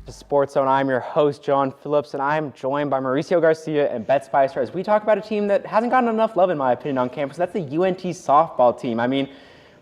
to SportsZone. I'm your host, John Phillips, and I'm joined by Mauricio Garcia and Beth Spicer as we talk about a team that hasn't gotten enough love, in my opinion, on campus. That's the UNT Softball team. I mean,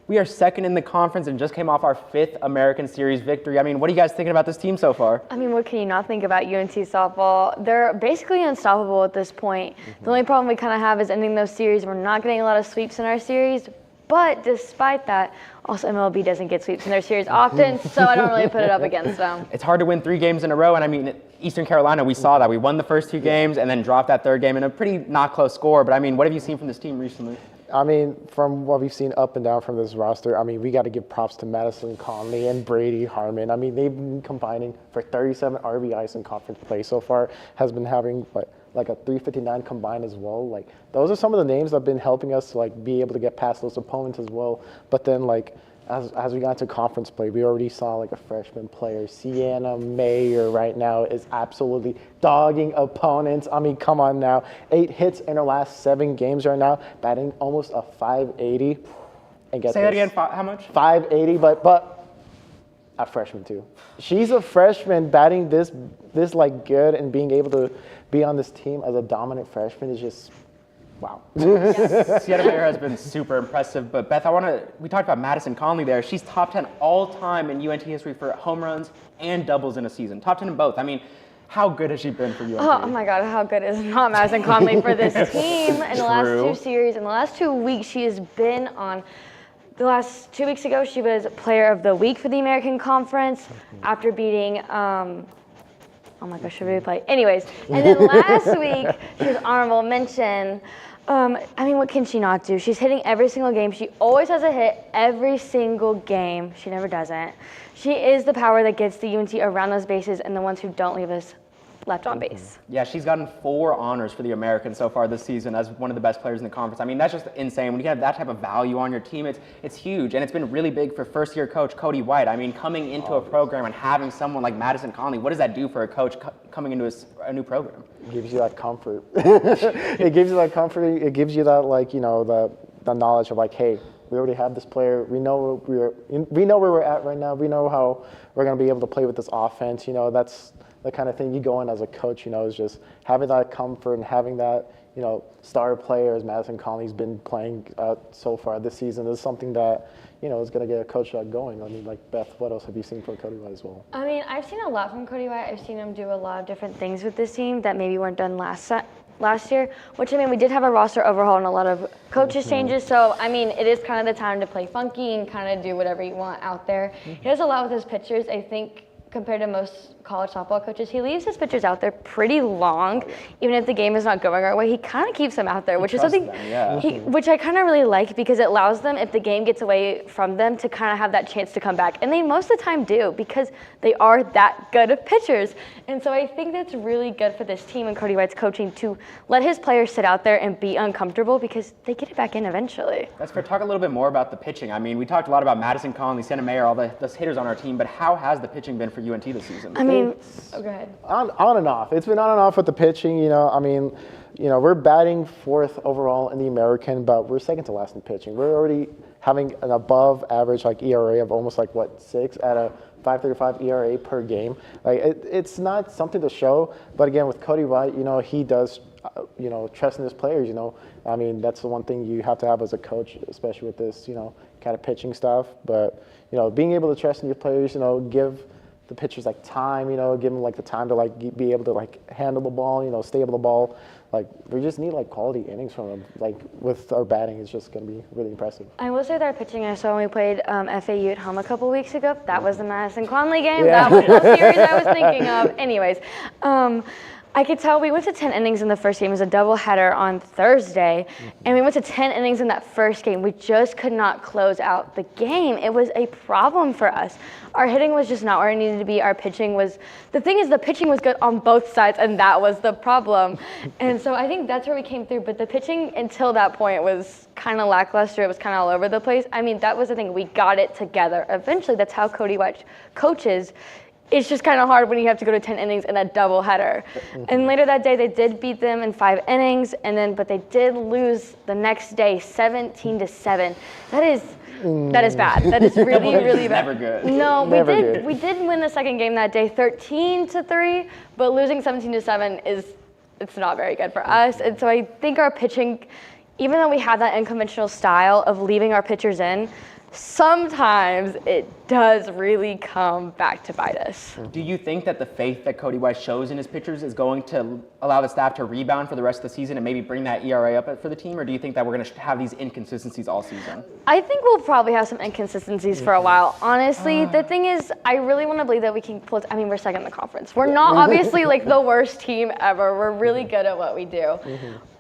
we are second in the conference and just came off our 5th American Series victory. I mean, what are you guys thinking about this team so far? I mean, what can you not think about UNT Softball? They're basically unstoppable at this point. The only problem we kind of have is ending those series. We're not getting a lot of sweeps in our series, but despite that, also MLB doesn't get sweeps in their series often, so I don't really put it up against them. It's hard to win 3 games in a row, and I mean, Eastern Carolina, we saw that. We won the first 2 games and then dropped that 3rd game in a pretty not close score, but I mean, what have you seen from this team recently? I mean, from what we've seen up and down from this roster, I mean, we got to give props to Madison Conley and Brady Harmon. I mean, they've been combining for 37 RBIs in conference play so far, has been having like a 359 combined as well. Like, those are some of the names that have been helping us like be able to get past those opponents as well. But then like as we got into conference play, we already saw like a freshman player, Sienna Mayer, right now is absolutely dogging opponents. I mean, come on now, 8 hits in her last 7 games right now, batting almost a 580. And get Say that again. How much? 580, but a freshman too. She's a freshman batting this like good, and being able to be on this team as a dominant freshman is just wow. Yes. Sienna Mayer has been super impressive, but Beth, we talked about Madison Conley there. She's top 10 all time in UNT history for home runs and doubles in a season. Top 10 in both. I mean, how good has she been for UNT? Oh my God, how good is not Madison Conley for this team in the last 2 series? In the last 2 weeks, she has been on. The last 2 weeks ago, she was Player of the Week for the American Conference after beating, oh my gosh, should we play? Anyways, and then last week, she was honorable mention. I mean, what can she not do? She's hitting every single game. She always has a hit every single game. She never doesn't. She is the power that gets the UNT around those bases and the ones who don't leave us left on base. Yeah, she's gotten 4 honors for the Americans so far this season as one of the best players in the conference. I mean, that's just insane. When you have that type of value on your team, it's huge. And it's been really big for first-year coach Cody White. I mean, coming into a program and having someone like Madison Conley, what does that do for a coach coming into a new program? It gives you that comfort. It gives you that comfort. It gives you that, like, you know, the knowledge of like, hey, we already have this player. We know where we're at right now. We know how we're going to be able to play with this offense. You know, that's the kind of thing you go in as a coach, you know, is just having that comfort and having that, you know, star player as Madison Conley's been playing so far this season is something that, you know, is going to get a coach going. I mean, like, Beth, what else have you seen from Cody White as well? I mean, I've seen a lot from Cody White. I've seen him do a lot of different things with this team that maybe weren't done last year, which, I mean, we did have a roster overhaul and a lot of coaches changes. So, I mean, it is kind of the time to play funky and kind of do whatever you want out there. He does a lot with his pitchers. I think compared to most college softball coaches, he leaves his pitchers out there pretty long. Even if the game is not going our way, he kind of keeps them out there, which is something which I kind of really like, because it allows them, if the game gets away from them, to kind of have that chance to come back. And they most of the time do, because they are that good of pitchers. And so I think that's really good for this team and Cody White's coaching to let his players sit out there and be uncomfortable, because they get it back in eventually. That's fair. Talk a little bit more about the pitching. I mean, we talked a lot about Madison Conley, Sienna Mayer, all the hitters on our team, but how has the pitching been for UNT this season? I mean, go ahead. On and off. It's been on and off with the pitching, you know. I mean, you know, we're batting 4th overall in the American, but we're second to last in pitching. We're already having an above average like ERA of almost like 6 at a 5.35 ERA per game. Like, it's not something to show, but again, with Cody White, you know, he does, you know, trust in his players. You know, I mean, that's the one thing you have to have as a coach, especially with this, you know, kind of pitching stuff. But, you know, being able to trust in your players, you know, give the pitchers like time, you know, give them like the time to like be able to like handle the ball, you know, stay able the ball. Like, we just need like quality innings from them. Like, with our batting, it's just going to be really impressive. I will say that our pitching, I saw when we played FAU at home a couple weeks ago. That was the Madison Conley game. Yeah. That was the series I was thinking of. Anyways, I could tell we went to 10 innings in the first game. It was a doubleheader on Thursday, and we went to 10 innings in that first game. We just could not close out the game. It was a problem for us. Our hitting was just not where it needed to be. Our pitching was, the thing is, the pitching was good on both sides, and that was the problem. And so I think that's where we came through. But the pitching until that point was kind of lackluster. It was kind of all over the place. I mean, that was the thing. We got it together. Eventually, that's how Cody White coaches. It's just kind of hard when you have to go to 10 innings in a doubleheader. And later that day, they did beat them in 5 innings, but they did lose the next day, 17-7. That is That is bad. That is really, really bad. Never good. No, Never good. we did win the second game that day, 13-3, but losing 17-7 it's not very good for us. And so I think our pitching, even though we have that unconventional style of leaving our pitchers in, sometimes it does really come back to bite us. Do you think that the faith that Cody White shows in his pitchers is going to allow the staff to rebound for the rest of the season and maybe bring that ERA up for the team, or do you think that we're going to have these inconsistencies all season? I think we'll probably have some inconsistencies for a while. Honestly, the thing is, I really want to believe that we can pull. I mean, we're second in the conference. We're not obviously like the worst team ever. We're really good at what we do.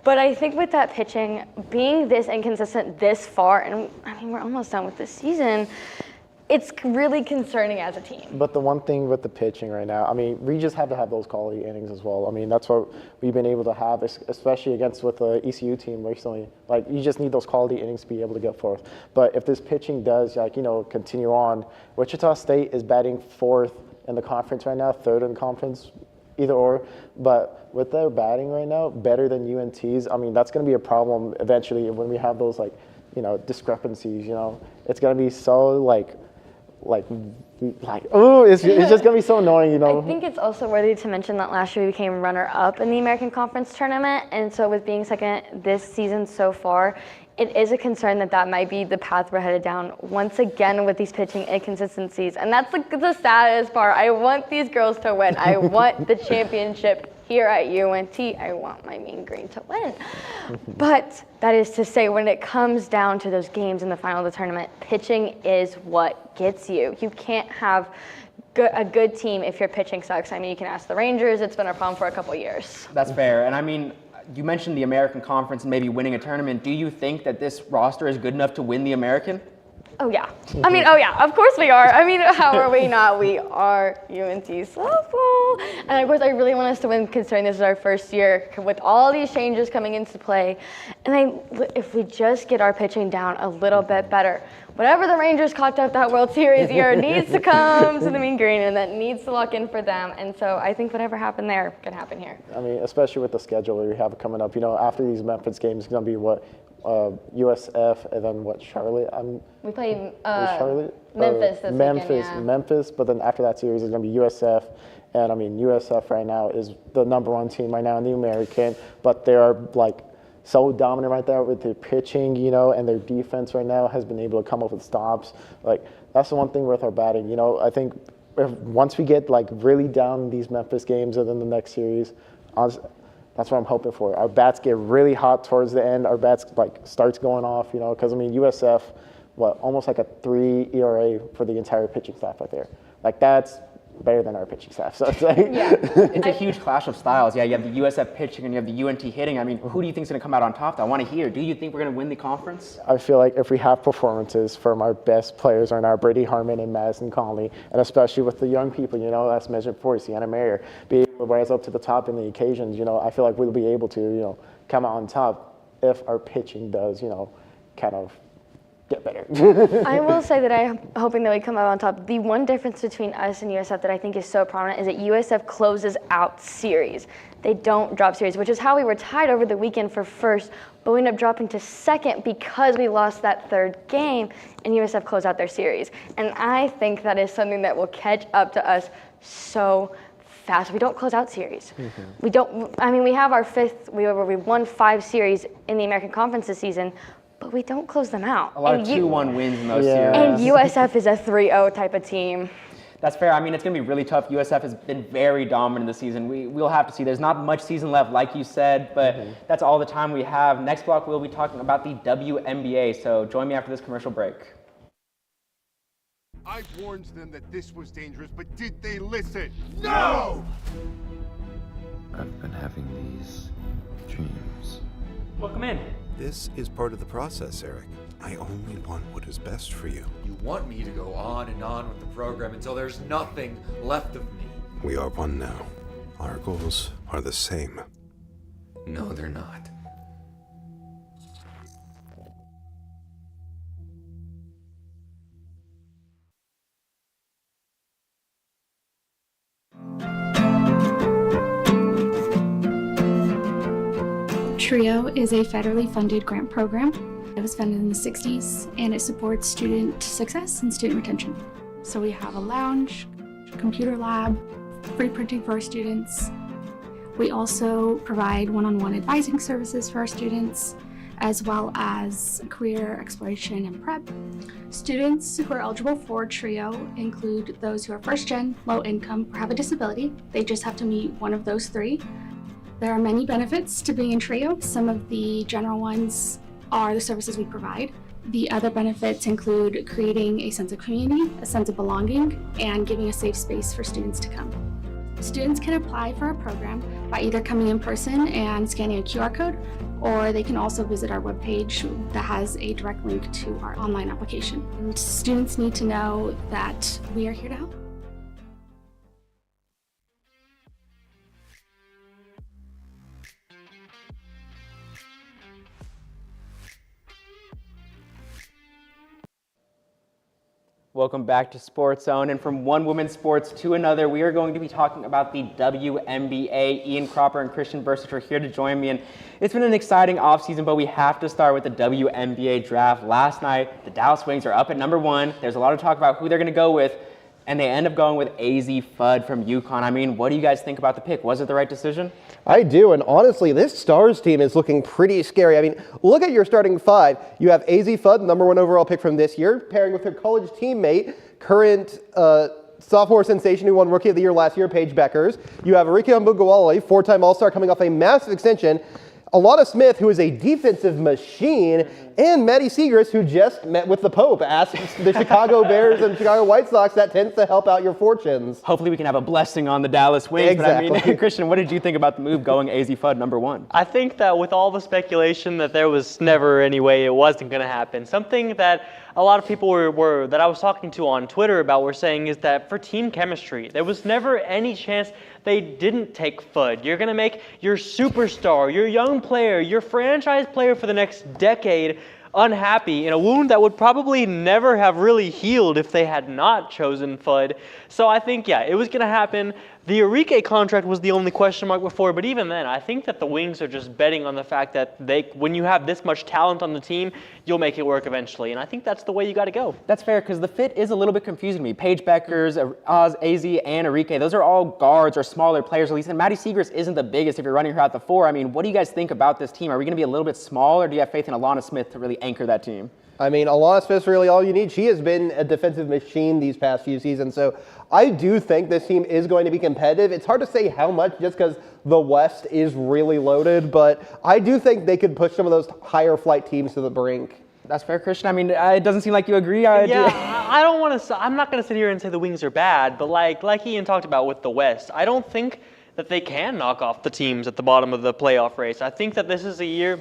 But I think with that pitching, being this inconsistent this far, and I mean, we're almost done with this season, it's really concerning as a team. But the one thing with the pitching right now, I mean, we just have to have those quality innings as well. I mean, that's what we've been able to have, especially against with the ECU team recently. Like, you just need those quality innings to be able to get forth. But if this pitching does, like, you know, continue on, Wichita State is batting 4th in the conference right now, 3rd in the conference, either or. But with their batting right now, better than UNT's, I mean, that's going to be a problem eventually when we have those, like, you know, discrepancies, you know. It's going to be so, oh, it's just going to be so annoying, you know. I think it's also worthy to mention that last year we became runner-up in the American Conference tournament, and so with being second this season so far, it is a concern that that might be the path we're headed down once again with these pitching inconsistencies. And that's the saddest part. I want these girls to win. I want the championship here at UNT. I want my Mean Green to win. But that is to say, when it comes down to those games in the final of the tournament, pitching is what gets you. You can't have a good team if your pitching sucks. I mean, you can ask the Rangers. It's been a problem for a couple years. That's fair. And I mean, you mentioned the American Conference and maybe winning a tournament. Do you think that this roster is good enough to win the American? Oh, yeah. I mean, oh, yeah. Of course we are. I mean, how are we not? We are UNT Softball. And, of course, I really want us to win considering this is our first year with all these changes coming into play. And if we just get our pitching down a little bit better, whatever the Rangers cocked up that World Series year needs to come to the Mean Green, and that needs to lock in for them. And so I think whatever happened there can happen here. I mean, especially with the schedule we have coming up. You know, after these Memphis games, it's going to be what? USF, and then what, Charlotte? We play Charlotte? Memphis this weekend, yeah. Memphis, but then after that series is going to be USF. And I mean, USF right now is the #1 team right now in the American, but they are like so dominant right there with their pitching, you know, and their defense right now has been able to come up with stops. Like, that's the one thing with our batting. You know, I think once we get like really down in these Memphis games and then the next series, that's what I'm hoping for. Our bats get really hot towards the end. Our bats like starts going off, you know, because I mean USF, almost like a 3 ERA for the entire pitching staff right there. Like, that's better than our pitching staff. So it's like, yeah. It's a huge clash of styles. Yeah, you have the USF pitching and you have the UNT hitting. I mean, who do you think is going to come out on top? I want to hear. Do you think we're going to win the conference? I feel like if we have performances from our best players right now, Brady Harmon and Madison Conley, and especially with the young people, you know, that's mentioned before, Sienna Mayer, be able to rise up to the top in the occasions, you know, I feel like we'll be able to, you know, come out on top if our pitching does, you know, kind of get better. I will say that I'm hoping that we come out on top. The one difference between us and USF that I think is so prominent is that USF closes out series. They don't drop series, which is how we were tied over the weekend for first, but we ended up dropping to second because we lost that 3rd game, and USF closed out their series. And I think that is something that will catch up to us so fast. We don't close out series. We don't. I mean, we have our 5th. We won 5 series in the American Conference this season, but we don't close them out. A lot of 2-1 wins in those series. And USF is a 3-0 type of team. That's fair. I mean, it's going to be really tough. USF has been very dominant this season. We'll have to see. There's not much season left, like you said, but that's all the time we have. Next block, we'll be talking about the WNBA, so join me after this commercial break. I warned them that this was dangerous, but did they listen? No! I've been having these dreams. Welcome in. This is part of the process, Eric. I only want what is best for you. You want me to go on and on with the program until there's nothing left of me. We are one now. Our goals are the same. No, they're not. TRIO is a federally funded grant program It was founded in the 60s, and it supports student success and student retention. So we have a lounge, computer lab, free printing for our students. We also provide one-on-one advising services for our students, as well as career exploration and prep. Students who are eligible for TRIO include those who are first-gen, low income, or have a disability. They just have to meet one of those three. There are many benefits to being in TRIO. Some of the general ones are the services we provide. The other benefits include creating a sense of community, a sense of belonging, and giving a safe space for students to come. Students can apply for our program by either coming in person and scanning a QR code, or they can also visit our webpage that has a direct link to our online application. And students need to know that we are here to help. Welcome back to SportsZone, and from one women's sports to another, we are going to be talking about the WNBA. Ian Cropper and Christian Burstich are here to join me, and it's been an exciting offseason, but we have to start with the WNBA draft. Last night, the Dallas Wings are up at number 1. There's a lot of talk about who they're going to go with, and they end up going with AZ Fudd from UConn. I mean, what do you guys think about the pick? Was it the right decision? I do, and honestly, this Stars team is looking pretty scary. I mean, look at your starting 5. You have AZ Fudd, number 1 overall pick from this year, pairing with her college teammate, current sophomore sensation who won Rookie of the Year last year, Paige Beckers. You have Arike Mbugawale, 4-time All-Star, coming off a massive extension. Alana Smith, who is a defensive machine, and Maddie Siegrist, who just met with the Pope. Ask the Chicago Bears and Chicago White Sox. That tends to help out your fortunes. Hopefully we can have a blessing on the Dallas Wings. Exactly. But I mean, Christian, what did you think about the move going AZ Fudd number 1? I think that with all the speculation that there was never any way it wasn't going to happen, something that a lot of people were that I was talking to on Twitter about were saying is that for team chemistry, there was never any chance they didn't take Fudd. You're going to make your superstar, your young player, your franchise player for the next decade unhappy in a wound that would probably never have really healed if they had not chosen Fudd. So I think, yeah, it was going to happen. The Arike contract was the only question mark before, but even then, I think that the Wings are just betting on the fact that when you have this much talent on the team, you'll make it work eventually, and I think that's the way you got to go. That's fair, because the fit is a little bit confusing to me. Paige Beckers, AZ, and Arike, those are all guards or smaller players at least, and Maddie Siegrist isn't the biggest if you're running her out the 4. I mean, what do you guys think about this team? Are we going to be a little bit small, or do you have faith in Alana Smith to really anchor that team? I mean, Alana Smith's really all you need. She has been a defensive machine these past few seasons, so I do think this team is going to be competitive. It's hard to say how much just because the West is really loaded, but I do think they could push some of those higher flight teams to the brink. That's fair, Christian. I mean, it doesn't seem like you agree. I don't want to. I'm not going to sit here and say the Wings are bad, but like Ian talked about with the West, I don't think that they can knock off the teams at the bottom of the playoff race. I think that this is a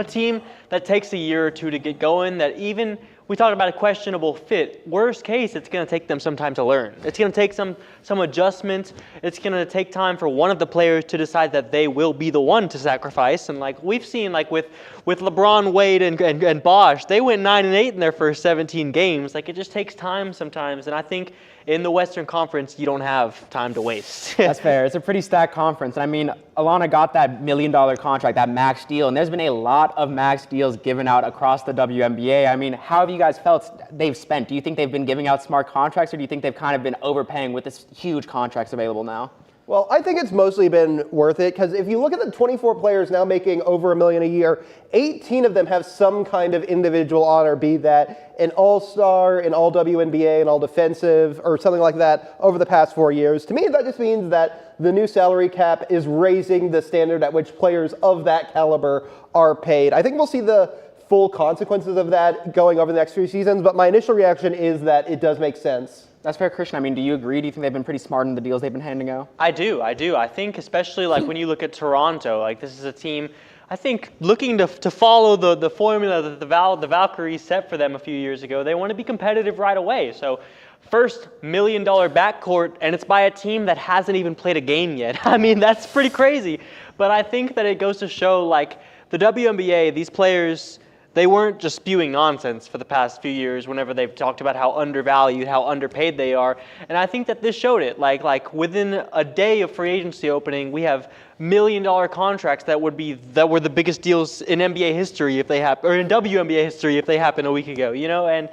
team that takes a year or two to get going, that even we talked about a questionable fit. Worst case, it's going to take them some time to learn. It's going to take some adjustment. It's going to take time for one of the players to decide that they will be the one to sacrifice. And like we've seen, like with LeBron, Wade, and Bosh, they went 9-8 in their first 17 games. Like it just takes time sometimes. And I think in the Western Conference, you don't have time to waste. That's fair. It's a pretty stacked conference. And I mean, Alana got that $1 million contract, that max deal, and there's been a lot of max deals given out across the WNBA. I mean, how have you guys felt they've spent? Do you think they've been giving out smart contracts, or do you think they've kind of been overpaying with this huge contracts available now? Well, I think it's mostly been worth it because if you look at the 24 players now making over $1 million a year, 18 of them have some kind of individual honor, be that an all-star, an all-WNBA, an all-defensive, or something like that over the past 4 years. To me, that just means that the new salary cap is raising the standard at which players of that caliber are paid. I think we'll see the full consequences of that going over the next few seasons, but my initial reaction is that it does make sense. That's fair, Christian. I mean, do you agree? Do you think they've been pretty smart in the deals they've been handing out? I do. I think especially like when you look at Toronto, like this is a team, I think looking to follow the formula that the Valkyries set for them a few years ago. They want to be competitive right away. So first $1 million backcourt, and it's by a team that hasn't even played a game yet. I mean, that's pretty crazy. But I think that it goes to show like the WNBA, these players, they weren't just spewing nonsense for the past few years whenever they've talked about how undervalued, how underpaid they are. And I think that this showed it. Like within a day of free agency opening, we have $1 million contracts that were the biggest deals in NBA history if they happen, or in WNBA history if they happened a week ago, you know? And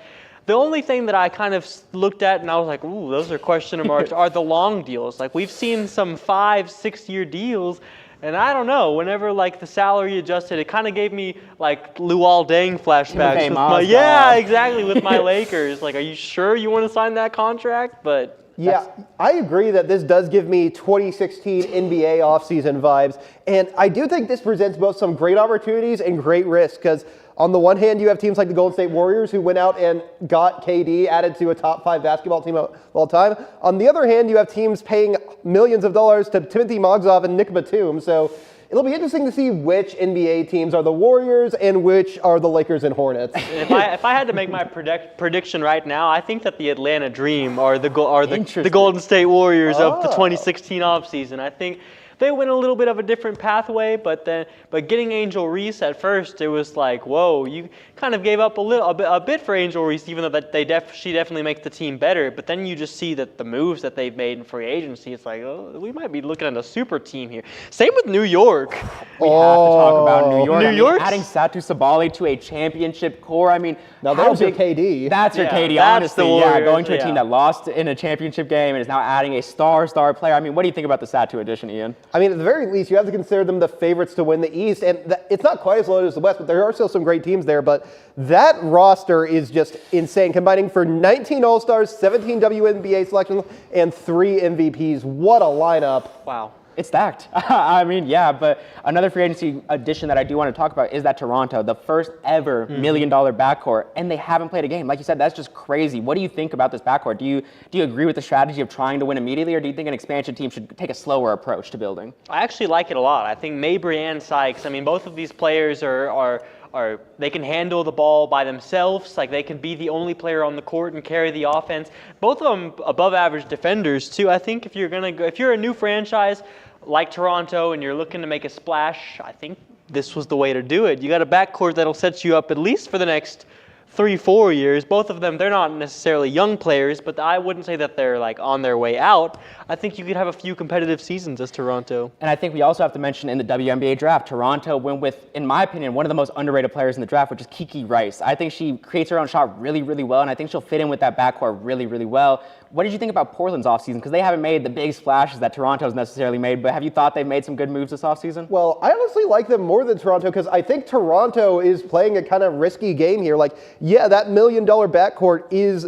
the only thing that I kind of looked at and I was like, ooh, those are question marks, are the long deals. Like we've seen some 5-6 year deals. And I don't know, whenever like the salary adjusted, it kind of gave me like Luol Deng flashbacks. Yeah, exactly, with my Lakers. Like, are you sure you want to sign that contract? But yeah, I agree that this does give me 2016 NBA offseason vibes. And I do think this presents both some great opportunities and great risks because on the one hand, you have teams like the Golden State Warriors who went out and got KD added to a top 5 basketball team of all time. On the other hand, you have teams paying millions of dollars to Timothy Mozgov and Nick Batum. So it'll be interesting to see which NBA teams are the Warriors and which are the Lakers and Hornets. If I had to make my prediction right now, I think that the Atlanta Dream are the Golden State Warriors of the 2016 offseason. I think they went a little bit of a different pathway, but getting Angel Reese at first, it was like, whoa, you kind of gave up a bit for Angel Reese, even though she definitely makes the team better. But then you just see that the moves that they've made in free agency, it's like, oh, we might be looking at a super team here. Same with New York. We have to talk about New York. New York, adding Satu Sabali to a championship core. I mean, now there's your KD. That's your KD, honestly. Yeah, going to a team that lost in a championship game and is now adding a star player. I mean, what do you think about the Satu addition, Ian? I mean, at the very least, you have to consider them the favorites to win the East. And it's not quite as loaded as the West, but there are still some great teams there. But that roster is just insane, combining for 19 All-Stars, 17 WNBA selections, and 3 MVPs. What a lineup. Wow. It's stacked. I mean, yeah, but another free agency addition that I do want to talk about is that Toronto, the first ever $1 million backcourt, and they haven't played a game. Like you said, that's just crazy. What do you think about this backcourt? Do you agree with the strategy of trying to win immediately, or do you think an expansion team should take a slower approach to building? I actually like it a lot. I think Mabry and Sykes, I mean, both of these players they can handle the ball by themselves. Like they can be the only player on the court and carry the offense. Both of them above average defenders too. I think if you're a new franchise like Toronto and you're looking to make a splash, I think this was the way to do it. You got a backcourt that'll set you up at least for the next 3-4 years. Both of them, they're not necessarily young players, but I wouldn't say that they're like on their way out. I think you could have a few competitive seasons as Toronto. And I think we also have to mention in the WNBA draft, Toronto went with, in my opinion, one of the most underrated players in the draft, which is Kiki Rice. I think she creates her own shot really, really well, and I think she'll fit in with that backcourt really, really well. What did you think about Portland's offseason? Because they haven't made the big splashes that Toronto's necessarily made, but have you thought they've made some good moves this offseason? Well, I honestly like them more than Toronto because I think Toronto is playing a kind of risky game here. Like, yeah, that $1 million backcourt is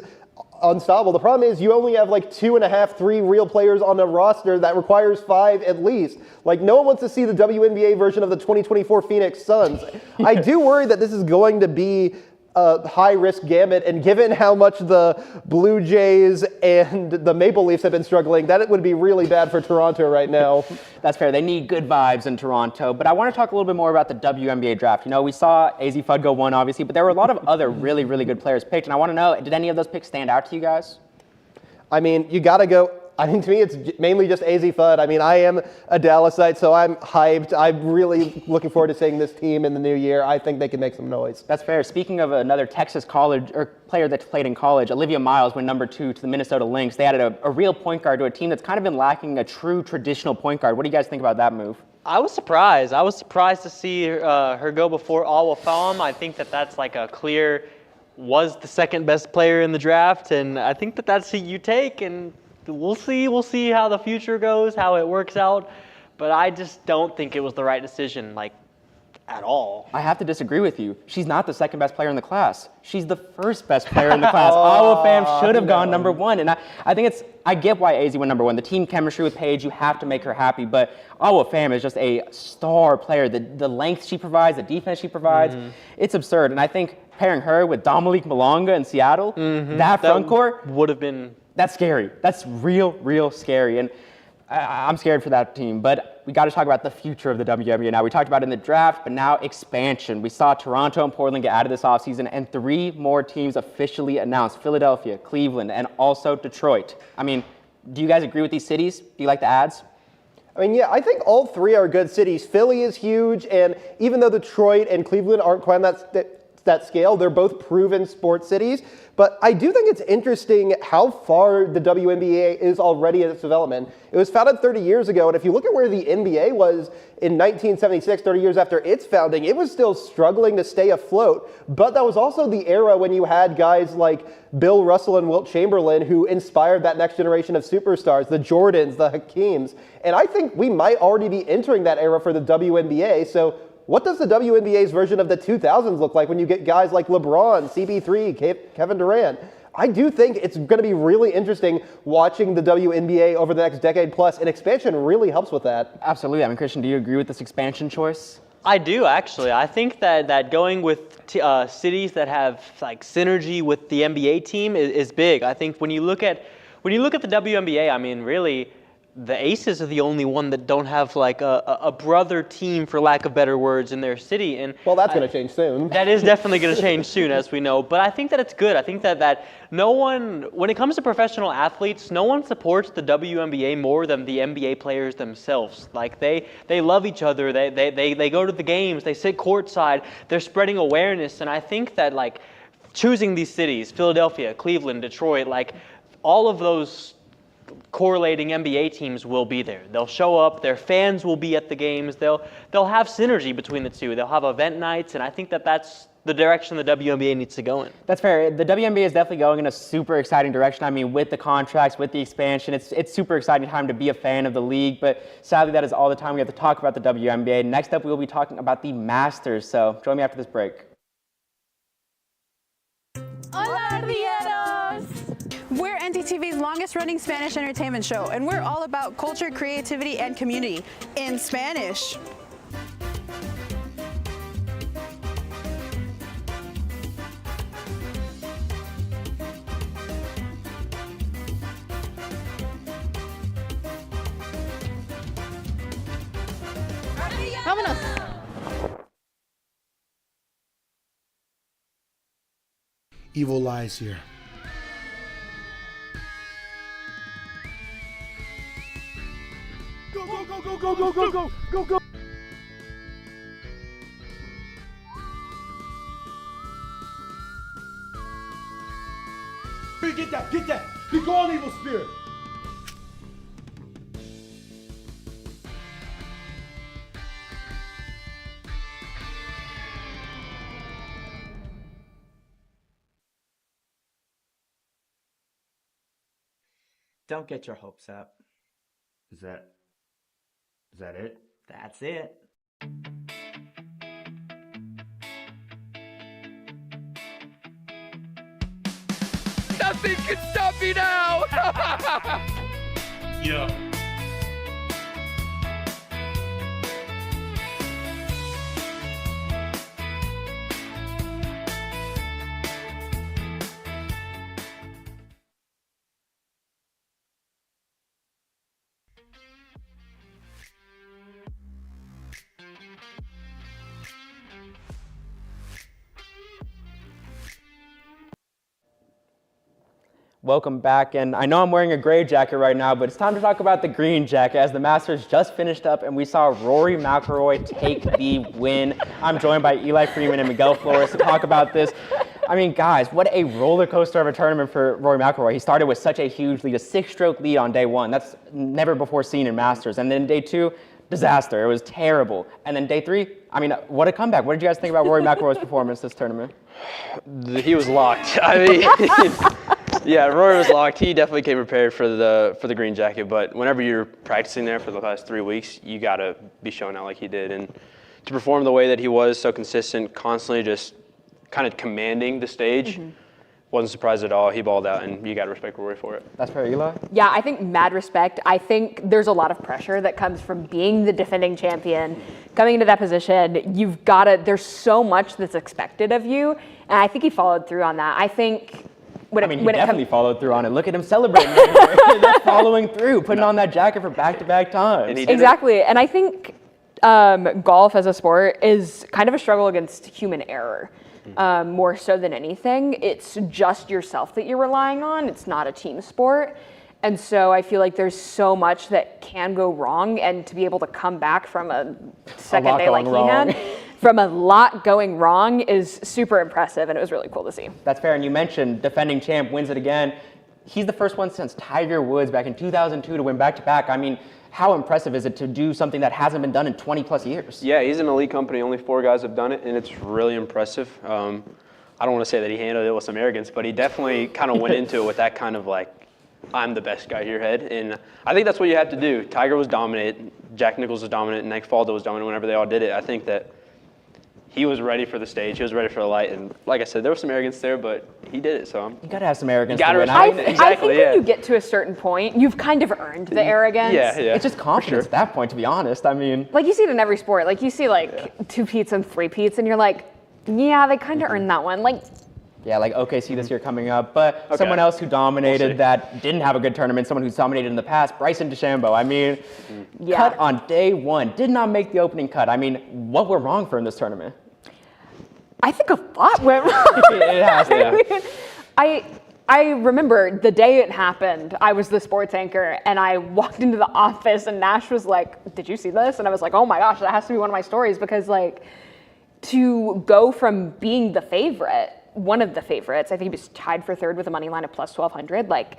unstoppable. The problem is you only have like 2.5, 3 real players on a roster that requires 5 at least. Like, no one wants to see the WNBA version of the 2024 Phoenix Suns. I do worry that this is going to be a high-risk gamut, and given how much the Blue Jays and the Maple Leafs have been struggling, that it would be really bad for Toronto right now. That's fair. They need good vibes in Toronto. But I want to talk a little bit more about the WNBA draft. You know, we saw AZ Fudd go 1, obviously, but there were a lot of other really, really good players picked, and I want to know, did any of those picks stand out to you guys? I mean, you got to go. I mean, to me, it's mainly just AZ Fudd. I mean, I am a Dallasite, so I'm hyped. I'm really looking forward to seeing this team in the new year. I think they can make some noise. That's fair. Speaking of another Texas college or player that's played in college, Olivia Miles went number 2 to the Minnesota Lynx. They added a real point guard to a team that's kind of been lacking a true traditional point guard. What do you guys think about that move? I was surprised. I was surprised to see her go before Alwa Fam. I think that's like a clear, was the second best player in the draft, and I think that's who you take, and we'll see how the future goes, how it works out, but I just don't think it was the right decision, like, at all. I have to disagree with you. She's not the second best player in the class. She's the first best player in the class. Alwa Fam should have gone number 1, and I think I get why AZ went number 1. The team chemistry with Paige, you have to make her happy, but Alwa Fam is just a star player. The length she provides, the defense she provides, it's absurd, and I think pairing her with Dominique Malonga in Seattle, that front court would have been... That's scary. That's real scary. And I'm scared for that team. But we got to talk about the future of the WNBA now. We talked about it in the draft, but now expansion. We saw Toronto and Portland get added this offseason, and 3 more teams officially announced: Philadelphia, Cleveland, and also Detroit. I mean, do you guys agree with these cities? Do you like the ads? I mean, yeah, I think all 3 are good cities. Philly is huge, and even though Detroit and Cleveland aren't quite on that that scale. They're both proven sports cities. But I do think it's interesting how far the WNBA is already in its development. It was founded 30 years ago, and if you look at where the NBA was in 1976, 30 years after its founding, it was still struggling to stay afloat. But that was also the era when you had guys like Bill Russell and Wilt Chamberlain who inspired that next generation of superstars, the Jordans, the Hakeems. And I think we might already be entering that era for the WNBA. So what does the WNBA's version of the 2000s look like when you get guys like LeBron, CP3, Kevin Durant? I do think it's going to be really interesting watching the WNBA over the next decade plus, and expansion really helps with that. Absolutely. I mean, Christian, do you agree with this expansion choice? I do, actually. I think that going with cities that have like synergy with the NBA team is big. I think when you look at the WNBA, I mean, really, the Aces are the only one that don't have like a brother team, for lack of better words, in their city. And well, that's going to change soon. That is definitely going to change soon, as we know. But I think that it's good. I think that no one, when it comes to professional athletes, no one supports the WNBA more than the NBA players themselves. Like they love each other. They go to the games. They sit courtside. They're spreading awareness. And I think that like choosing these cities, Philadelphia, Cleveland, Detroit, like all of those correlating NBA teams will be there. They'll show up. Their fans will be at the games. They'll have synergy between the two. They'll have event nights, and I think that that's the direction the WNBA needs to go in. That's fair. The WNBA is definitely going in a super exciting direction. I mean, with the contracts, with the expansion, it's super exciting time to be a fan of the league. But sadly, that is all the time we have to talk about the WNBA. Next up, we will be talking about the Masters. So join me after this break. Hola, Rieros! We're NTTV's longest-running Spanish entertainment show, and we're all about culture, creativity, and community in Spanish. Vámonos. Evil lies here. Go, go, go, go, go, go, go, go, go, go! Get that, get that! Be gone, evil spirit! Don't get your hopes up. Is that it? That's it. Nothing can stop me now! Yeah. Welcome back, and I know I'm wearing a gray jacket right now, but it's time to talk about the green jacket as the Masters just finished up and we saw Rory McIlroy take the win. I'm joined by Eli Freeman and Miguel Flores to talk about this. I mean, guys, what a roller coaster of a tournament for Rory McIlroy. He started with such a huge lead, a 6-stroke lead on day one. That's never before seen in Masters. And then day two, disaster. It was terrible. And then day three, I mean, what a comeback. What did you guys think about Rory McIlroy's performance this tournament? He was locked. I mean, yeah, Rory was locked. He definitely came prepared for the green jacket. But whenever you're practicing there for the last 3 weeks, you got to be showing out like he did. And to perform the way that he was, so consistent, constantly just kind of commanding the stage, wasn't surprised at all. He balled out, and you got to respect Rory for it. That's fair, Eli? Yeah, I think mad respect. I think there's a lot of pressure that comes from being the defending champion, coming into that position. You've got to, there's so much that's expected of you, and I think he followed through on that. I think he definitely followed through on it. Look at him celebrating. That's following through, putting on that jacket for back-to-back times. Exactly, and I think golf as a sport is kind of a struggle against human error. More so than anything. It's just yourself that you're relying on. It's not a team sport. And so I feel like there's so much that can go wrong, and to be able to come back from a second day like he had, from a lot going wrong is super impressive, and it was really cool to see. That's fair. And you mentioned defending champ wins it again. He's the first one since Tiger Woods back in 2002 to win back-to-back. I mean, how impressive is it to do something that hasn't been done in 20 plus years? Yeah, he's an elite company. Only 4 guys have done it, and it's really impressive. I don't want to say that he handled it with some arrogance, but he definitely kind of went into it with that kind of like, I'm the best guy here head. And I think that's what you have to do. Tiger was dominant, Jack Nicklaus was dominant, and Nick Faldo was dominant whenever they all did it. I think that he was ready for the stage. He was ready for the light. And like I said, there was some arrogance there, but he did it. So you got to have some arrogance. I think when you get to a certain point, you've kind of earned the arrogance. Yeah. It's just confidence at that point, to be honest. I mean, like you see it in every sport. Like you see like 2 peats and 3 peats, and you're like, yeah, they kind of earned that one. Like. Yeah, like OKC this year coming up. But someone else who dominated that didn't have a good tournament, someone who's dominated in the past, Bryson DeChambeau. I mean, cut on day 1, did not make the opening cut. I mean, what went wrong for him this tournament? I think a lot went wrong. It has, yeah. I remember the day it happened, I was the sports anchor, and I walked into the office, and Nash was like, did you see this? And I was like, oh my gosh, that has to be one of my stories, because like, to go from being the favorite, one of the favorites, I think he was tied for 3rd with a money line of plus 1,200. Like,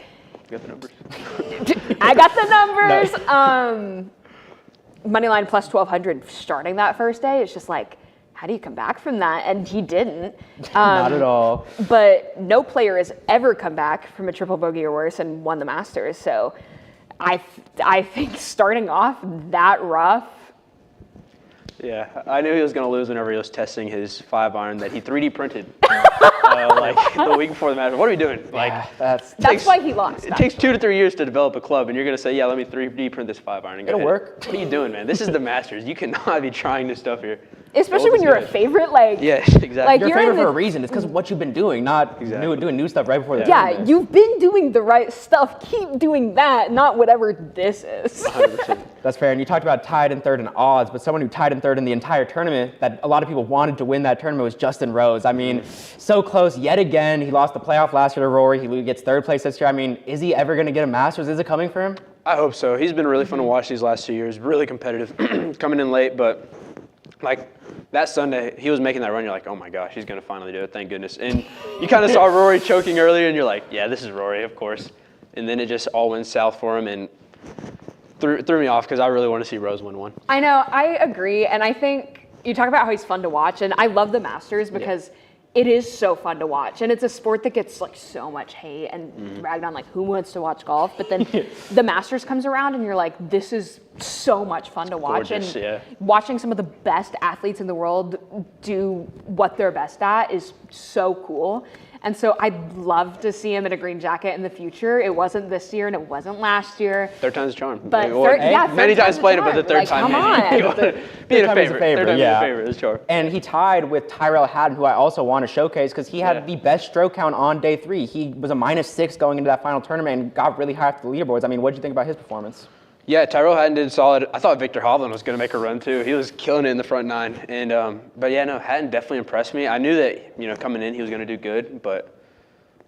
you got the numbers. I got the numbers. Money line plus 1,200 starting that first day. It's just like, how do you come back from that? And he didn't. Not at all. But no player has ever come back from a triple bogey or worse and won the Masters. So I think starting off that rough. Yeah, I knew he was going to lose whenever he was testing his 5-iron that he 3D printed like the week before the match. What are we doing? Like that's why he lost. It takes 2 to 3 years to develop a club, and you're going to say, yeah, let me 3D print this 5-iron. It'll work. What are you doing, man? This is the Masters. You cannot be trying this stuff here. Especially when you're a favorite, like yeah, exactly. Like you're a favorite for a reason. It's because of what you've been doing, not doing new stuff right before the tournament. You've been doing the right stuff. Keep doing that, not whatever this is. 100%. That's fair. And you talked about tied in 3rd in odds, but someone who tied in 3rd in the entire tournament that a lot of people wanted to win that tournament was Justin Rose. I mean, so close yet again. He lost the playoff last year to Rory. He gets 3rd place this year. I mean, is he ever going to get a Masters? Is it coming for him? I hope so. He's been really fun to watch these last 2 years. Really competitive, coming in late, but like that Sunday, he was making that run. You're like, oh my gosh, he's going to finally do it. Thank goodness. And you kind of saw Rory choking earlier, and you're like, yeah, this is Rory, of course. And then it just all went south for him and threw me off because I really want to see Rose win one. I know. I agree. And I think you talk about how he's fun to watch. And I love the Masters because it is so fun to watch. And it's a sport that gets like so much hate and ragged on, like who wants to watch golf? But then the Masters comes around and you're like, this is so much fun to watch. Gorgeous, and watching some of the best athletes in the world do what they're best at is so cool. And so I'd love to see him in a green jacket in the future. It wasn't this year and it wasn't last year. 3rd time's a charm. But many times played it, but the 3rd time. Come on. Being a favorite. 3rd time being a favorite is a charm. And he tied with Tyrell Hatton, who I also want to showcase because he had the best stroke count on day 3. He was a -6 going into that final tournament and got really high up the leaderboards. I mean, what did you think about his performance? Yeah, Tyrell Hatton did solid. I thought Victor Hovland was going to make a run too. He was killing it in the front 9. And but yeah, no, Hatton definitely impressed me. I knew that coming in he was going to do good, but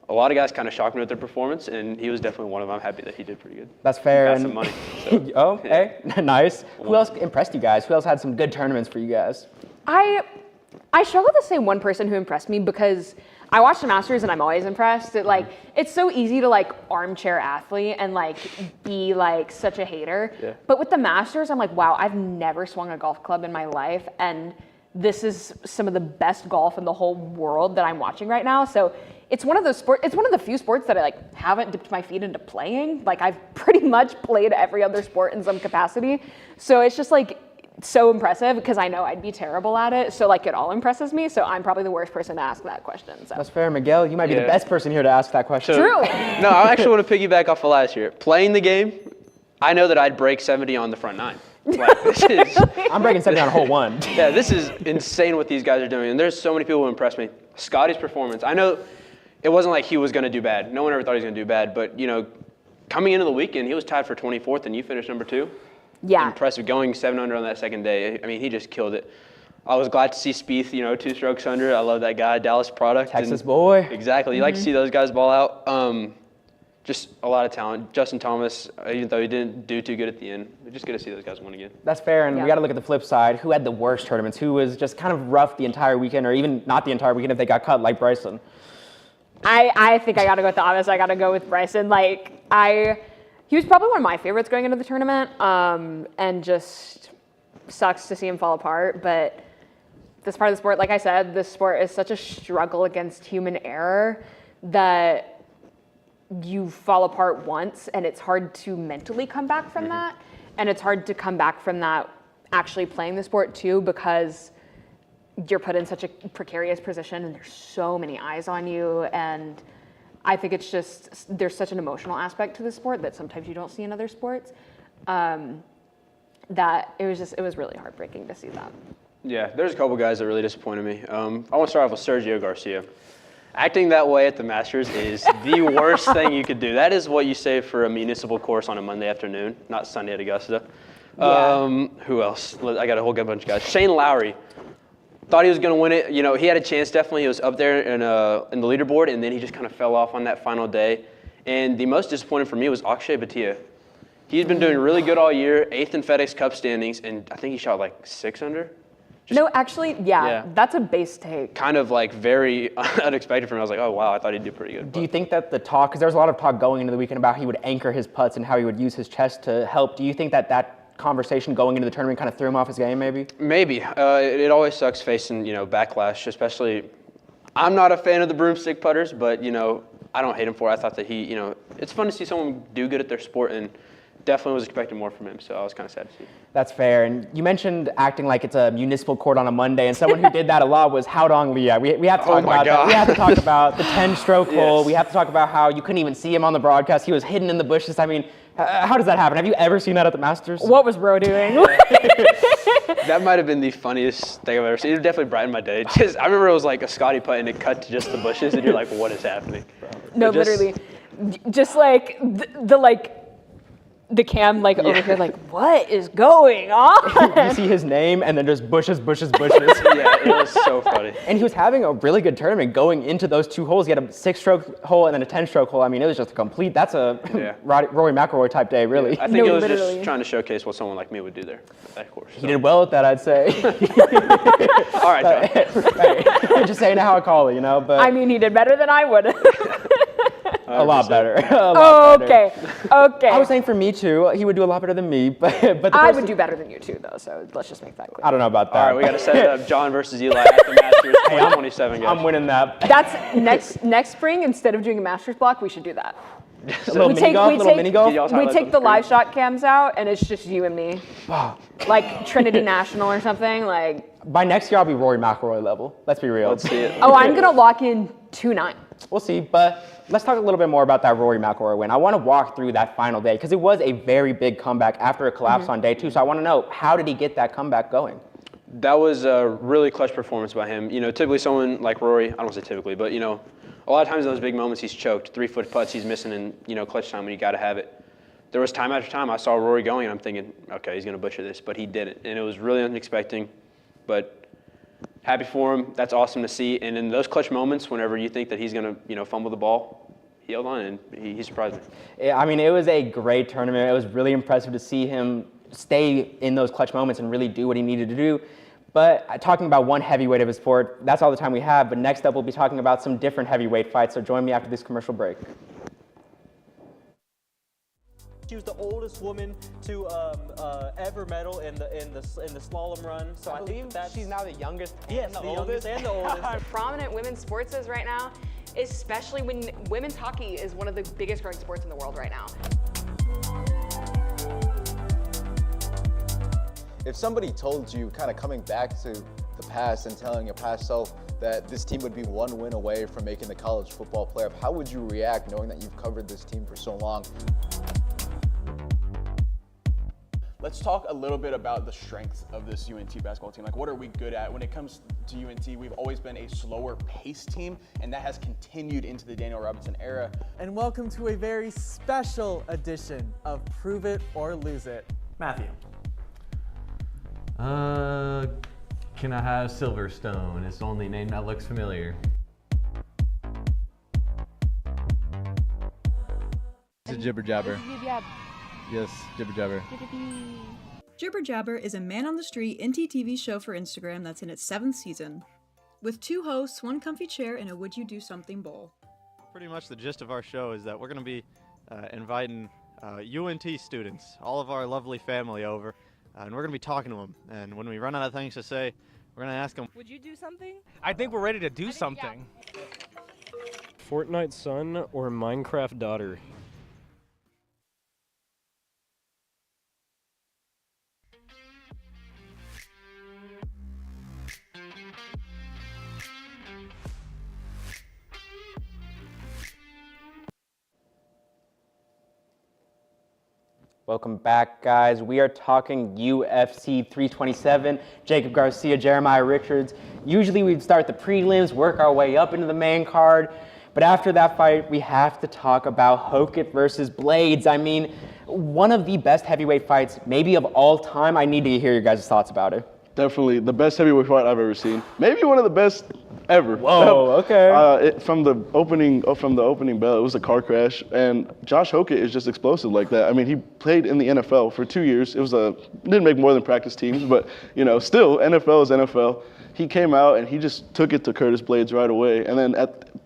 a lot of guys kind of shocked me with their performance, and he was definitely one of them. I'm happy that he did pretty good. That's fair. Got some money. So. Hey, nice. Who else impressed you guys? Who else had some good tournaments for you guys? I struggle to say one person who impressed me because I watch the Masters and I'm always impressed. It's so easy to like armchair athlete and like be like such a hater. Yeah. But with the Masters, I'm like, wow, I've never swung a golf club in my life, and this is some of the best golf in the whole world that I'm watching right now. So it's one of those sports. It's one of the few sports that I like haven't dipped my feet into playing. Like I've pretty much played every other sport in some capacity. So it's just like so impressive because I know I'd be terrible at it. So like it all impresses me. So I'm probably the worst person to ask that question. So. That's fair, Miguel. You might be the best person here to ask that question. True. No, I actually want to piggyback off of last year. Playing the game, I know that I'd break 70 on the front 9. Like, this is, I'm breaking 70 on hole 1. Yeah, this is insane what these guys are doing. And there's so many people who impressed me. Scotty's performance. I know it wasn't like he was going to do bad. No one ever thought he was going to do bad. But, coming into the weekend, he was tied for 24th, and you finished number 2. Yeah. Impressive. Going 7 under on that second day. I mean, he just killed it. I was glad to see Spieth, 2 strokes under. I love that guy. Dallas product. Texas boy. Exactly. You like to see those guys ball out. just a lot of talent. Justin Thomas, even though he didn't do too good at the end, it's just good to see those guys win again. That's fair, and we got to look at the flip side. Who had the worst tournaments? Who was just kind of rough the entire weekend, or even not the entire weekend if they got cut, like Bryson? I think I got to go with the obvious. I got to go with Bryson. He was probably one of my favorites going into the tournament, and just sucks to see him fall apart. But this part of the sport, like I said, this sport is such a struggle against human error that you fall apart once, and it's hard to mentally come back from that. And it's hard to come back from that actually playing the sport too, because you're put in such a precarious position and there's so many eyes on you. And I think it's just, there's such an emotional aspect to the sport that sometimes you don't see in other sports, that it was really heartbreaking to see that. Yeah, there's a couple guys that really disappointed me. I want to start off with Sergio Garcia. Acting that way at the Masters is the worst thing you could do. That is what you say for a municipal course on a Monday afternoon, not Sunday at Augusta. Yeah. Who else? I got a whole bunch of guys. Shane Lowry. Thought he was going to win it. You know, he had a chance, definitely. He was up there in the leaderboard, and then he just kind of fell off on that final day. And the most disappointing for me was Akshay Bhatia. He's been doing really good all year, 8th in FedEx Cup standings, and I think he shot like 6 under. No, actually, yeah, that's a base take. Kind of like very unexpected for me. I was like, oh, wow, I thought he'd do pretty good. Do you think that the talk, because there was a lot of talk going into the weekend about he would anchor his putts and how he would use his chest to help. Do you think that conversation going into the tournament kind of threw him off his game maybe? Maybe. It always sucks facing, backlash, especially. I'm not a fan of the broomstick putters, but, I don't hate him for it. I thought that he, it's fun to see someone do good at their sport, and definitely was expecting more from him, so I was kind of sad to see. That's fair. And you mentioned acting like it's a municipal court on a Monday, and someone who did that a lot was Haodong Lia. We have to talk about that. We have to talk about the 10-stroke hole. Yes. We have to talk about how you couldn't even see him on the broadcast. He was hidden in the bushes. I mean, how does that happen? Have you ever seen that at the Masters? What was Ro doing? That might have been the funniest thing I've ever seen. It definitely brightened my day. Just, I remember it was like a Scotty putt, and it cut to just the bushes, and you're like, what is happening? No, literally. Just like the cam over here, like, what is going on? You see his name and then just bushes. Yeah, it was so funny. And he was having a really good tournament going into those 2 holes. He had a 6-stroke hole and then a 10-stroke hole. I mean, it was just a complete, that's a Rory McIlroy type day, really. Yeah, I think it was just trying to showcase what someone like me would do there, of course. He did well at that, I'd say. All right, John. Just saying how I call it, but. I mean, he did better than I would. A lot better. Okay. I was saying for me too, he would do a lot better than me, but I would do better than you too, though. So let's just make that clear. I don't know about that. All right, we got to set it up. John versus Eli at the Masters 2027, guys. I'm winning that. That's next spring. Instead of doing a Masters block, we should do that. A little mini golf. We take the live shot cams out, and it's just you and me, like Trinity National or something. Like by next year, I'll be Rory McIlroy level. Let's be real. Let's see it. Oh, I'm gonna lock in 2-9. We'll see, but let's talk a little bit more about that Rory McIlroy win. I want to walk through that final day because it was a very big comeback after a collapse on day 2. So I want to know, how did he get that comeback going? That was a really clutch performance by him. Typically someone like Rory, I don't say typically, but a lot of times in those big moments he's choked. 3-foot putts he's missing in clutch time when you got to have it. There was time after time I saw Rory going and I'm thinking, okay, he's going to butcher this, but he didn't, and it was really unexpected. But happy for him. That's awesome to see. And in those clutch moments, whenever you think that he's going to, fumble the ball, he held on and he surprised me. Yeah, I mean, it was a great tournament. It was really impressive to see him stay in those clutch moments and really do what he needed to do. But talking about one heavyweight of his sport, that's all the time we have. But next up, we'll be talking about some different heavyweight fights. So join me after this commercial break. She was the oldest woman to ever medal in the slalom run. So I believe she's now the youngest. Yes, the youngest and the oldest. Prominent women's sports is right now, especially when women's hockey is one of the biggest growing sports in the world right now. If somebody told you, kind of coming back to the past and telling your past self that this team would be 1 win away from making the college football playoff, how would you react knowing that you've covered this team for so long? Let's talk a little bit about the strengths of this UNT basketball team. Like, what are we good at? When it comes to UNT, we've always been a slower pace team, and that has continued into the Daniel Robinson era. And welcome to a very special edition of Prove It or Lose It. Matthew. Can I have Silverstone? It's the only name that looks familiar. a jibber jabber. Yes, jibber jabber. Jibber Jabber is a man on the street NTTV show for Instagram that's in its 7th season, with 2 hosts, 1 comfy chair, and a Would You Do Something bowl. Pretty much the gist of our show is that we're going to be inviting UNT students, all of our lovely family over, and we're going to be talking to them. And when we run out of things to say, we're going to ask them, would you do something? I think we're ready to do something. Fortnite son or Minecraft daughter? Welcome back, guys. We are talking UFC 327. Jacob Garcia, Jeremiah Richards. Usually we'd start the prelims, work our way up into the main card. But after that fight, we have to talk about Hokit versus Blades. I mean, one of the best heavyweight fights, maybe of all time. I need to hear your guys' thoughts about it. Definitely the best heavyweight fight I've ever seen. Maybe one of the best ever. Whoa, okay. From the opening bell, it was a car crash, and Josh Hokit is just explosive like that. I mean, he played in the NFL for 2 years. Didn't make more than practice teams, but still NFL is NFL. He came out and he just took it to Curtis Blades right away, and then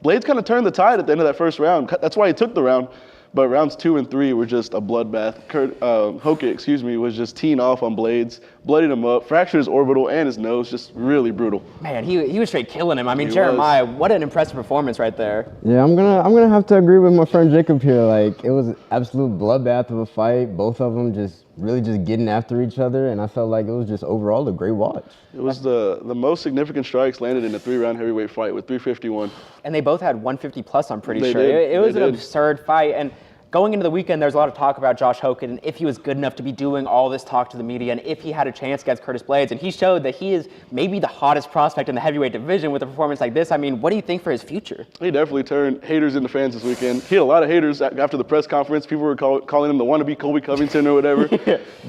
Blades kind of turned the tide at the end of that first round. That's why he took the round. But rounds 2 and 3 were just a bloodbath. Hokit, was just teeing off on Blades, bloodied him up, fractured his orbital and his nose, just really brutal. Man, he was straight killing him. I mean, Jeremiah, what an impressive performance right there. Yeah, I'm gonna have to agree with my friend Jacob here. Like, it was an absolute bloodbath of a fight. Both of them just getting after each other, and I felt like it was just overall a great watch. It was the most significant strikes landed in a 3-round heavyweight fight with 351. And they both had 150 plus, I'm pretty sure. It was an absurd fight. And going into the weekend, there's a lot of talk about Josh Hokit and if he was good enough to be doing all this talk to the media and if he had a chance against Curtis Blades. And he showed that he is maybe the hottest prospect in the heavyweight division with a performance like this. I mean, what do you think for his future? He definitely turned haters into fans this weekend. He had a lot of haters after the press conference. People were calling him the wannabe Colby Covington or whatever.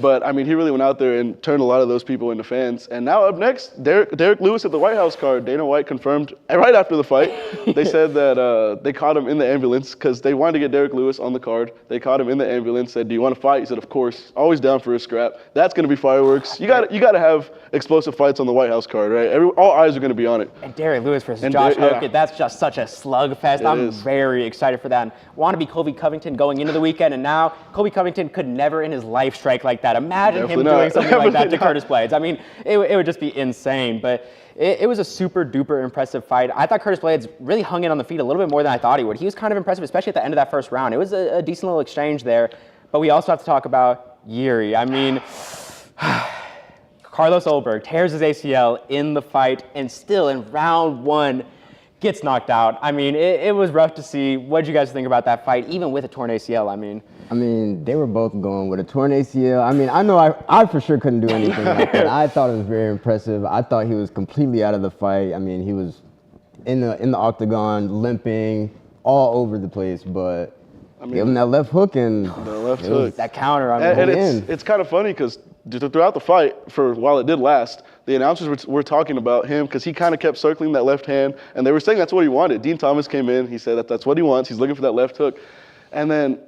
But, I mean, he really went out there and turned a lot of those people into fans. And now up next, Derek Lewis at the White House card. Dana White confirmed right after the fight. They said that they caught him in the ambulance because they wanted to get Derek Lewis on the card. They caught him in the ambulance, said, "Do you want to fight?" He said, "Of course." Always down for a scrap. That's going to be fireworks. You got to have explosive fights on the White House card, right? All eyes are going to be on it. And Derek Lewis versus Josh Hokit, that's just such a slugfest. I'm very excited for that. And wannabe Colby Covington going into the weekend, and now Colby Covington could never in his life strike like that. Imagine him doing something like that to Curtis Blades. I mean, it would just be insane. But it was a super duper impressive fight. I thought Curtis Blades really hung in on the feet a little bit more than I thought he would. He was kind of impressive, especially at the end of that first round. It was a decent little exchange there. But we also have to talk about Yuri. I mean, Carlos Ulberg tears his ACL in the fight and still in round 1 gets knocked out. I mean, it was rough to see. What did you guys think about that fight, even with a torn ACL? I mean, they were both going with a torn ACL. I mean, I know I for sure couldn't do anything like that. I thought it was very impressive. I thought he was completely out of the fight. I mean, he was in the octagon, limping all over the place, but give him that left hook and that counter on the end. It's kind of funny because throughout the fight, while it did last, the announcers were talking about him because he kind of kept circling that left hand, and they were saying that's what he wanted. Dean Thomas came in. He said that's what he wants. He's looking for that left hook. And then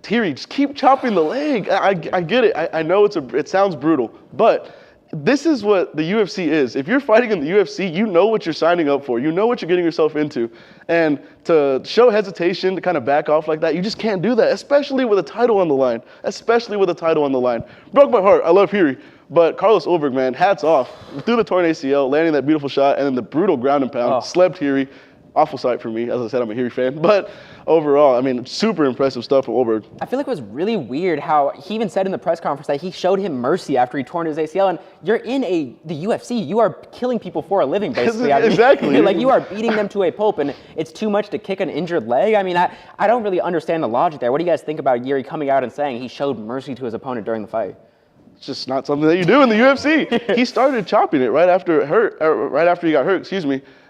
Thierry, just keep chopping the leg. I get it. I know it sounds brutal, but this is what the UFC is. If you're fighting in the UFC, you know what you're signing up for. You know what you're getting yourself into. And to show hesitation, to kind of back off like that, you just can't do that, especially with a title on the line. Broke my heart. I love Thierry. But Carlos Ulberg, man, hats off. Through the torn ACL, landing that beautiful shot, and then the brutal ground and pound, slept Thierry. Awful sight for me. As I said, I'm a Thierry fan. But overall, I mean, super impressive stuff from Ulberg. I feel like it was really weird how he even said in the press conference that he showed him mercy after he torn his ACL. And you're in the UFC. You are killing people for a living, basically. Exactly. Like, you are beating them to a pulp, and it's too much to kick an injured leg. I mean, I don't really understand the logic there. What do you guys think about Yuri coming out and saying he showed mercy to his opponent during the fight? It's just not something that you do in the UFC. He started chopping it right after he got hurt,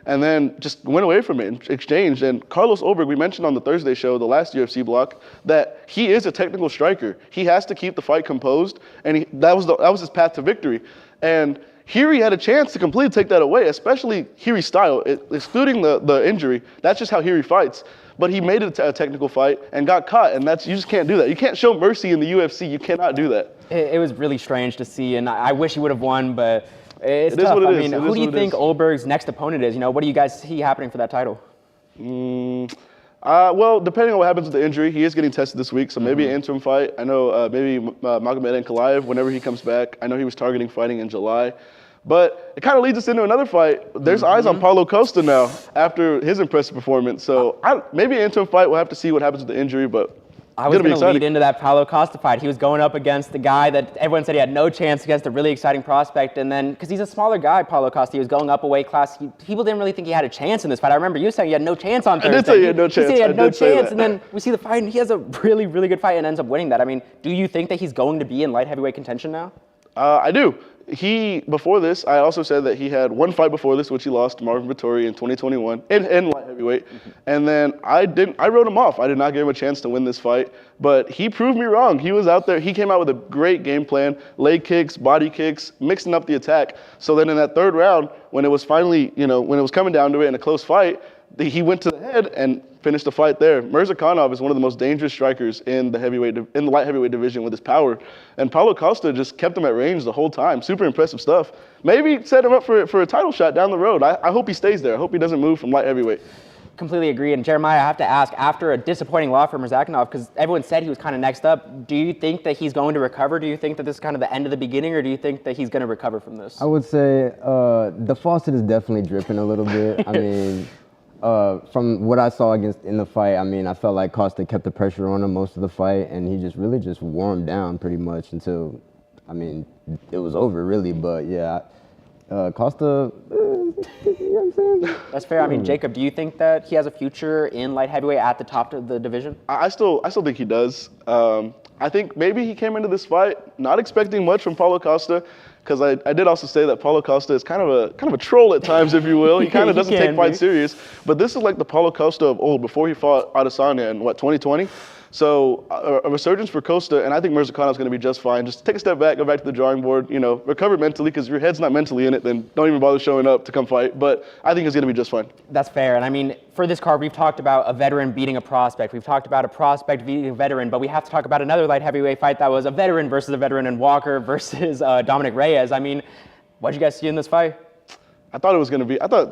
and then just went away from it and exchanged. And Carlos Ulberg, we mentioned on the Thursday show, the last UFC block, that he is a technical striker. He has to keep the fight composed, and that was his path to victory. And Hiri had a chance to completely take that away, especially Hiri's style, excluding the injury. That's just how Hiri fights. But he made it a technical fight and got caught, and you just can't do that. You can't show mercy in the UFC. You cannot do that. It was really strange to see, and I wish he would have won, but it's tough. I mean, who do you think Oldberg's next opponent is? What do you guys see happening for that title? Well, depending on what happens with the injury, he is getting tested this week, so maybe an interim fight. I know maybe Magomed Ankalaev, whenever he comes back. I know he was targeting fighting in July. But it kind of leads us into another fight. There's eyes on Paulo Costa now after his impressive performance. So maybe an interim fight. We'll have to see what happens with the injury, but I was going to lead into that Paulo Costa fight. He was going up against the guy that everyone said he had no chance against, a really exciting prospect. And then, because he's a smaller guy, Paulo Costa, he was going up a weight class. People didn't really think he had a chance in this fight. I remember you saying he had no chance on Thursday. I did say he had no chance. You said he had no chance, and then we see the fight, and he has a really, really good fight and ends up winning that. I mean, do you think that he's going to be in light heavyweight contention now? I do. Before this, I also said that he had one fight before this, which he lost to Marvin Vettori in 2021 in light heavyweight. And then I wrote him off. I did not give him a chance to win this fight, but he proved me wrong. He was out there. He came out with a great game plan, leg kicks, body kicks, mixing up the attack. So then in that third round, when it was finally, when it was coming down to it in a close fight, he went to the head and finished the fight there. Mirzakhanov is one of the most dangerous strikers in the light heavyweight division with his power. And Paulo Costa just kept him at range the whole time. Super impressive stuff. Maybe set him up for a title shot down the road. I hope he stays there. I hope he doesn't move from light heavyweight. Completely agree. And Jeremiah, I have to ask, after a disappointing loss for Mirzakhanov, because everyone said he was kind of next up, do you think that he's going to recover? Do you think that this is kind of the end of the beginning, or do you think that he's going to recover from this? I would say the faucet is definitely dripping a little bit. I mean, from what I saw in the fight, I mean, I felt like Costa kept the pressure on him most of the fight, and he just really just wore him down pretty much until, I mean, it was over really. But yeah, Costa, you know what I'm saying? That's fair. I mean, Jacob, do you think that he has a future in light heavyweight at the top of the division? I still think he does. I think maybe he came into this fight not expecting much from Paulo Costa, because I did also say that Paulo Costa is kind of a troll at times, if you will. He kind of doesn't take fights serious. But this is like the Paulo Costa of old, before he fought Adesanya in 2020. So a resurgence for Costa, and I think Mirzakhanov is going to be just fine. Just take a step back, go back to the drawing board, recover mentally, because your head's not mentally in it, then don't even bother showing up to come fight. But I think he's going to be just fine. That's fair. And I mean, for this card, we've talked about a veteran beating a prospect. We've talked about a prospect beating a veteran, but we have to talk about another light heavyweight fight that was a veteran versus a veteran, and Walker versus Dominic Reyes. I mean, what did you guys see in this fight? I thought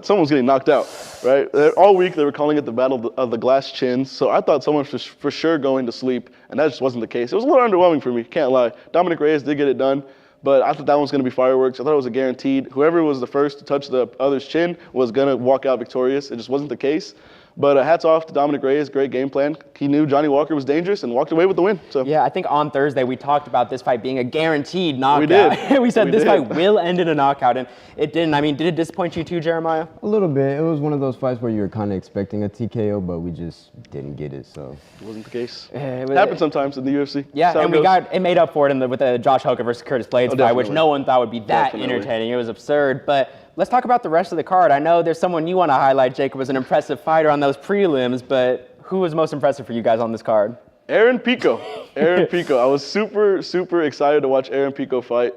someone was getting knocked out, right? All week they were calling it the battle of the glass chins, so I thought someone was for sure going to sleep, and that just wasn't the case. It was a little underwhelming for me, can't lie. Dominic Reyes did get it done, but I thought that one was going to be fireworks. I thought it was a guaranteed. Whoever was the first to touch the other's chin was going to walk out victorious. It just wasn't the case. But hats off to Dominic Reyes, great game plan. He knew Johnny Walker was dangerous and walked away with the win. So yeah, I think on Thursday we talked about this fight being a guaranteed knockout. We did. We said this fight will end in a knockout, and it didn't. I mean, did it disappoint you too, Jeremiah? A little bit. It was one of those fights where you were kind of expecting a TKO, but we just didn't get it. So it wasn't the case. It happens sometimes in the UFC. Yeah, and we got it made up for it with the Josh Hoka versus Curtis Blades fight, which no one thought would be that entertaining. It was absurd, but. Let's talk about the rest of the card. I know there's someone you want to highlight, Jacob, as an impressive fighter on those prelims, but who was most impressive for you guys on this card? Aaron Pico. Aaron Pico. I was super, super excited to watch Aaron Pico fight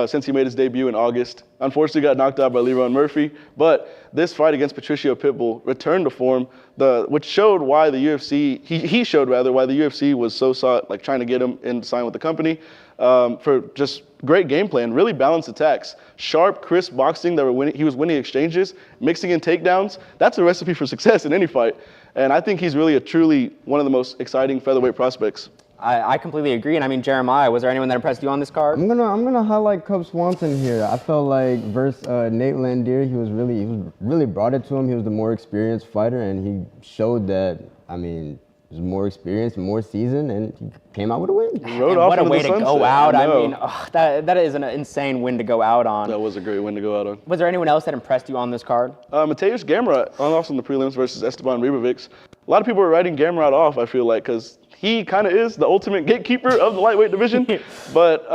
since he made his debut in August. Unfortunately, got knocked out by Leron Murphy, but this fight against Patricio Pitbull returned to form, which showed why the UFC, he showed rather, why the UFC was so sought, like trying to get him in to sign with the company. For just great game plan, really balanced attacks, sharp, crisp boxing that he was winning exchanges, mixing in takedowns. That's a recipe for success in any fight. And I think he's really truly one of the most exciting featherweight prospects. I completely agree. And I mean, Jeremiah, was there anyone that impressed you on this card? I'm gonna highlight Cub Swanson here. I felt like versus Nate Landier, he really brought it to him. He was the more experienced fighter, and he showed that. I mean, he was more experienced, more seasoned, and he came out with a win. What a way to go out. I mean, that is an insane win to go out on. That was a great win to go out on. Was there anyone else that impressed you on this card? Mateusz Gamrot, also in the prelims versus Esteban Ribovics. A lot of people were writing Gamrot off, I feel like, because he kind of is the ultimate gatekeeper of the lightweight division. But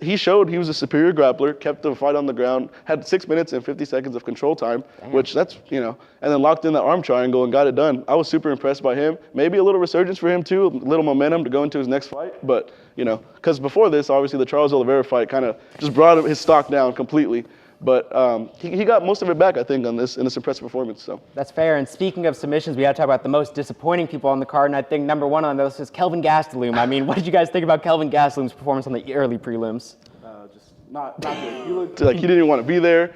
he showed he was a superior grappler, kept the fight on the ground, had 6 minutes and 50 seconds of control time, which that's, and then locked in the arm triangle and got it done. I was super impressed by him. Maybe a little resurgence for him too, a little momentum to go into his next fight. But, because before this, obviously the Charles Oliveira fight kind of just brought his stock down completely. But he got most of it back, I think, in this impressive performance. So that's fair. And speaking of submissions, we got to talk about the most disappointing people on the card. And I think number one on the list is Kelvin Gastelum. I mean, what did you guys think about Kelvin Gastelum's performance on the early prelims? Just not good. He looked like he didn't even want to be there.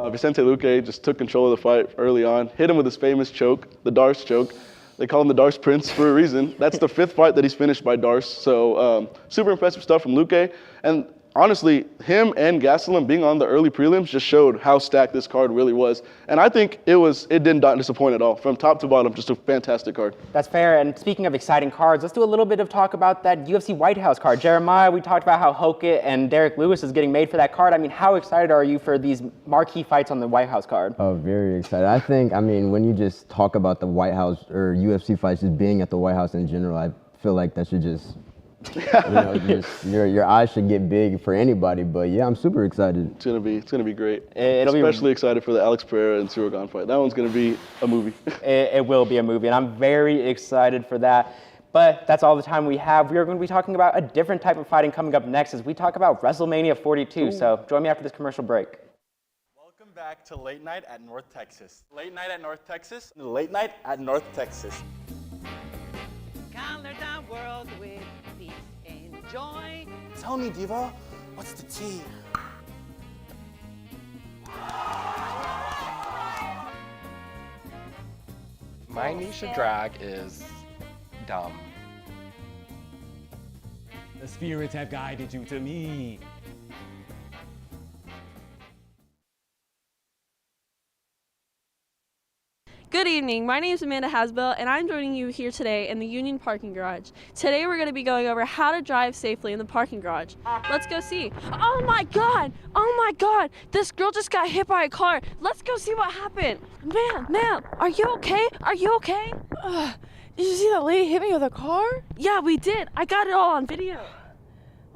Vicente Luque just took control of the fight early on, hit him with his famous choke, the Darce choke. They call him the Darce Prince for a reason. That's the 5th fight that he's finished by Darce. So super impressive stuff from Luque. And honestly, him and Gastelum being on the early prelims just showed how stacked this card really was. And I think it did not disappoint at all. From top to bottom, just a fantastic card. That's fair. And speaking of exciting cards, let's do a little bit of talk about that UFC White House card. Jeremiah, we talked about how Hokit and Derek Lewis is getting made for that card. I mean, how excited are you for these marquee fights on the White House card? Oh, very excited. I think, when you just talk about the White House or UFC fights just being at the White House in general, I feel like that should just... your eyes should get big for anybody, but yeah, I'm super excited. It's gonna be great. Especially excited for the Alex Pereira and Ciryl fight. That one's gonna be a movie. It will be a movie, and I'm very excited for that. But that's all the time we have. We are going to be talking about a different type of fighting coming up next as we talk about Wrestlemania 42. Ooh. So join me after this commercial break. Welcome back to Late Night at North Texas. Late Night at North Texas. Late Night at North Texas. Color the world with peace and joy. Tell me, Diva, what's the tea? My niche of drag is dumb. The spirits have guided you to me. Good evening, my name is Amanda Hasbell and I'm joining you here today in the Union Parking Garage. Today we're going to be going over how to drive safely in the parking garage. Let's go see. Oh my god, this girl just got hit by a car. Let's go see what happened. Ma'am, are you okay? Did you see that lady hit me with a car? Yeah, we did. I got it all on video.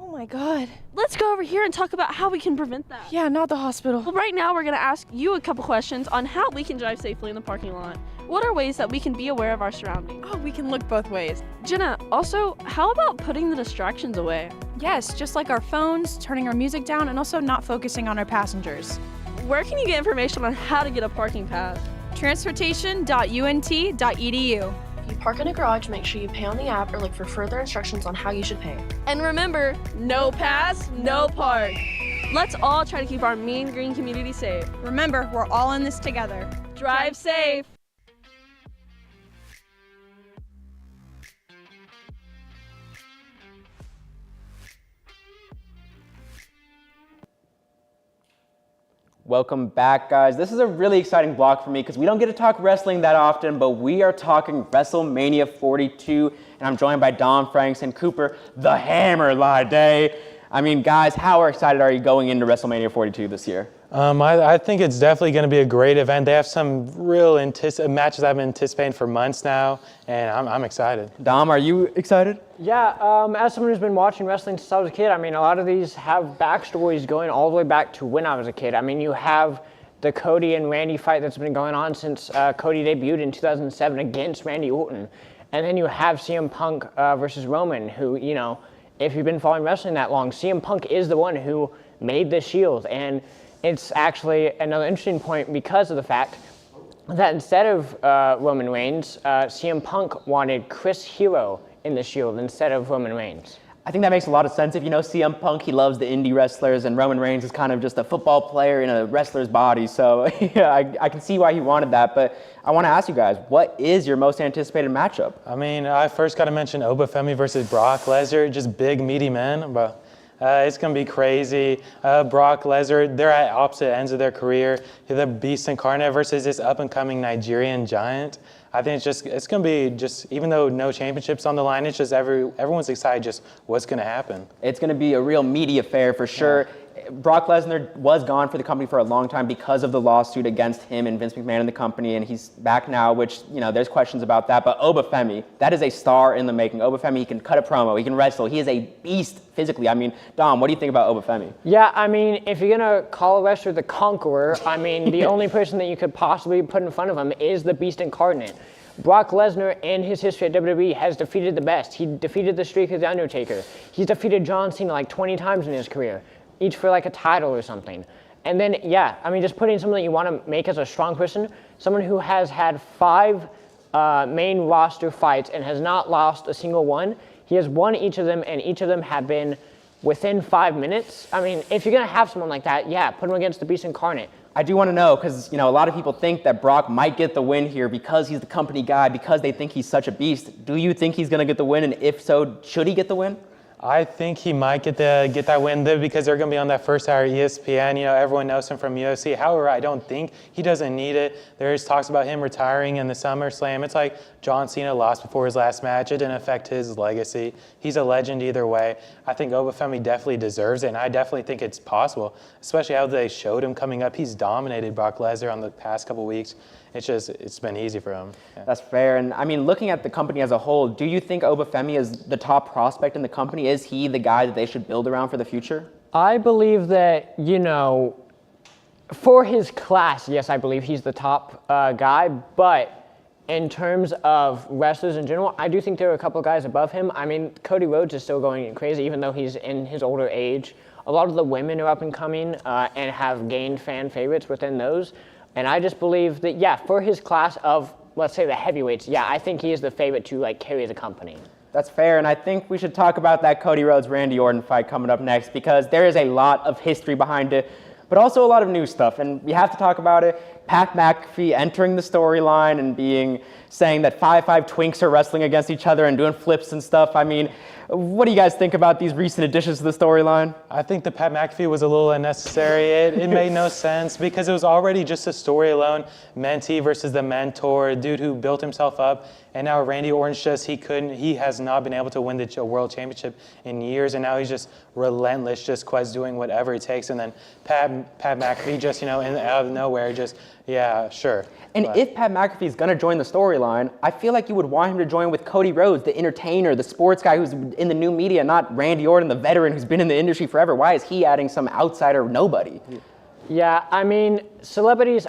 Oh my god. Let's go over here and talk about how we can prevent that. Yeah, not the hospital. Well, right now we're going to ask you a couple questions on how we can drive safely in the parking lot. What are ways that we can be aware of our surroundings? Oh, we can look both ways. Jenna, also, how about putting the distractions away? Yes, just like our phones, turning our music down, and also not focusing on our passengers. Where can you get information on how to get a parking pass? Transportation.unt.edu. If you park in a garage, make sure you pay on the app or look for further instructions on how you should pay. And remember, no pass, no park. Let's all try to keep our mean green community safe. Remember, we're all in this together. Drive safe. Welcome back, guys. This is a really exciting block for me because we don't get to talk wrestling that often, but we are talking Wrestlemania 42, and I'm joined by Dom Franks and Cooper, the Hammer Lide. I mean, guys, how excited are you going into Wrestlemania 42 this year? I think it's definitely going to be a great event. They have some real matches I've been anticipating for months now, and I'm excited. Dom, are you excited? Yeah, as someone who's been watching wrestling since I was a kid, I mean, a lot of these have backstories going all the way back to when I was a kid. I mean, you have the Cody and Randy fight that's been going on since Cody debuted in 2007 against Randy Orton. And then you have CM Punk versus Roman, who, if you've been following wrestling that long, CM Punk is the one who made the Shield. And it's actually another interesting point because of the fact that instead of Roman Reigns, CM Punk wanted Chris Hero in the Shield instead of Roman Reigns. I think that makes a lot of sense. If you know CM Punk, he loves the indie wrestlers, and Roman Reigns is kind of just a football player in a wrestler's body. So yeah, I can see why he wanted that. But I want to ask you guys, what is your most anticipated matchup? I mean, I first got to mention Obafemi versus Brock Lesnar, just big, meaty men. But it's going to be crazy. Brock Lesnar, they're at opposite ends of their career. The Beast Incarnate versus this up-and-coming Nigerian giant. I think it's going to be just, even though no championships on the line, it's just everyone's excited just what's going to happen. It's going to be a real meaty affair for sure. Yeah. Brock Lesnar was gone for the company for a long time because of the lawsuit against him and Vince McMahon and the company, and he's back now, which, there's questions about that. But Obafemi, that is a star in the making. Obafemi, he can cut a promo, he can wrestle, he is a beast physically. Dom, what do you think about Obafemi? Yeah, if you're going to call a wrestler the Conqueror, the only person that you could possibly put in front of him is the Beast Incarnate. Brock Lesnar, in his history at WWE, has defeated the best. He defeated the Streak of the Undertaker. He's defeated John Cena like 20 times in his career, each for like a title or something. And then, just putting someone that you want to make as a strong person, someone who has had 5 main roster fights and has not lost a single one. He has won each of them, and each of them have been within 5 minutes. If you're going to have someone like that, put him against the Beast Incarnate. I do want to know, because a lot of people think that Brock might get the win here because he's the company guy, because they think he's such a beast. Do you think he's going to get the win, and if so, should he get the win? I think he might get that win there because they're going to be on that first hour ESPN. Everyone knows him from UFC. However, I don't think he doesn't need it. There's talks about him retiring in the SummerSlam. It's like John Cena lost before his last match. It didn't affect his legacy. He's a legend either way. I think Obafemi definitely deserves it, and I definitely think it's possible, especially how they showed him coming up. He's dominated Brock Lesnar on the past couple weeks. It's been easy for him. Yeah. That's fair. And looking at the company as a whole, do you think Obafemi is the top prospect in the company? Is he the guy that they should build around for the future? I believe that, for his class, yes, I believe he's the top guy. But in terms of wrestlers in general, I do think there are a couple of guys above him. Cody Rhodes is still going crazy, even though he's in his older age. A lot of the women are up and coming and have gained fan favorites within those. And I just believe that, for his class of, let's say, the heavyweights, I think he is the favorite to, carry the company. That's fair, and I think we should talk about that Cody Rhodes-Randy Orton fight coming up next, because there is a lot of history behind it, but also a lot of new stuff, and we have to talk about it. Pat McAfee entering the storyline and saying that 5'5" twinks are wrestling against each other and doing flips and stuff. What do you guys think about these recent additions to the storyline? I think the Pat McAfee was a little unnecessary. It made no sense because it was already just a story alone. Mentee versus the mentor, a dude who built himself up. And now Randy Orton's he has not been able to win the World Championship in years. And now he's just relentless, just doing whatever it takes. And then Pat McAfee just, out of nowhere, sure. And if Pat McAfee's going to join the storyline, I feel like you would want him to join with Cody Rhodes, the entertainer, the sports guy who's in the new media, not Randy Orton, the veteran who's been in the industry forever. Why is he adding some outsider nobody? Yeah, celebrities,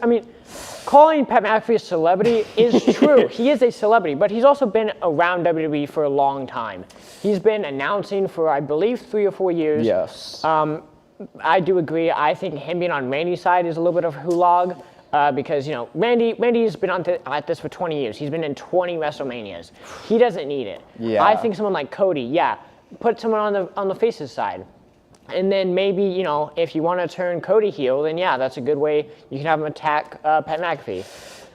calling Pat McAfee a celebrity is true. He is a celebrity, but he's also been around WWE for a long time. He's been announcing for, I believe, 3 or 4 years. Yes. I do agree. I think him being on Randy's side is a little bit of a hulag. Because, Randy's been at this for 20 years. He's been in 20 WrestleManias. He doesn't need it. Yeah. I think someone like Cody, put someone on the face's side. And then maybe, if you want to turn Cody heel, then that's a good way. You can have him attack Pat McAfee.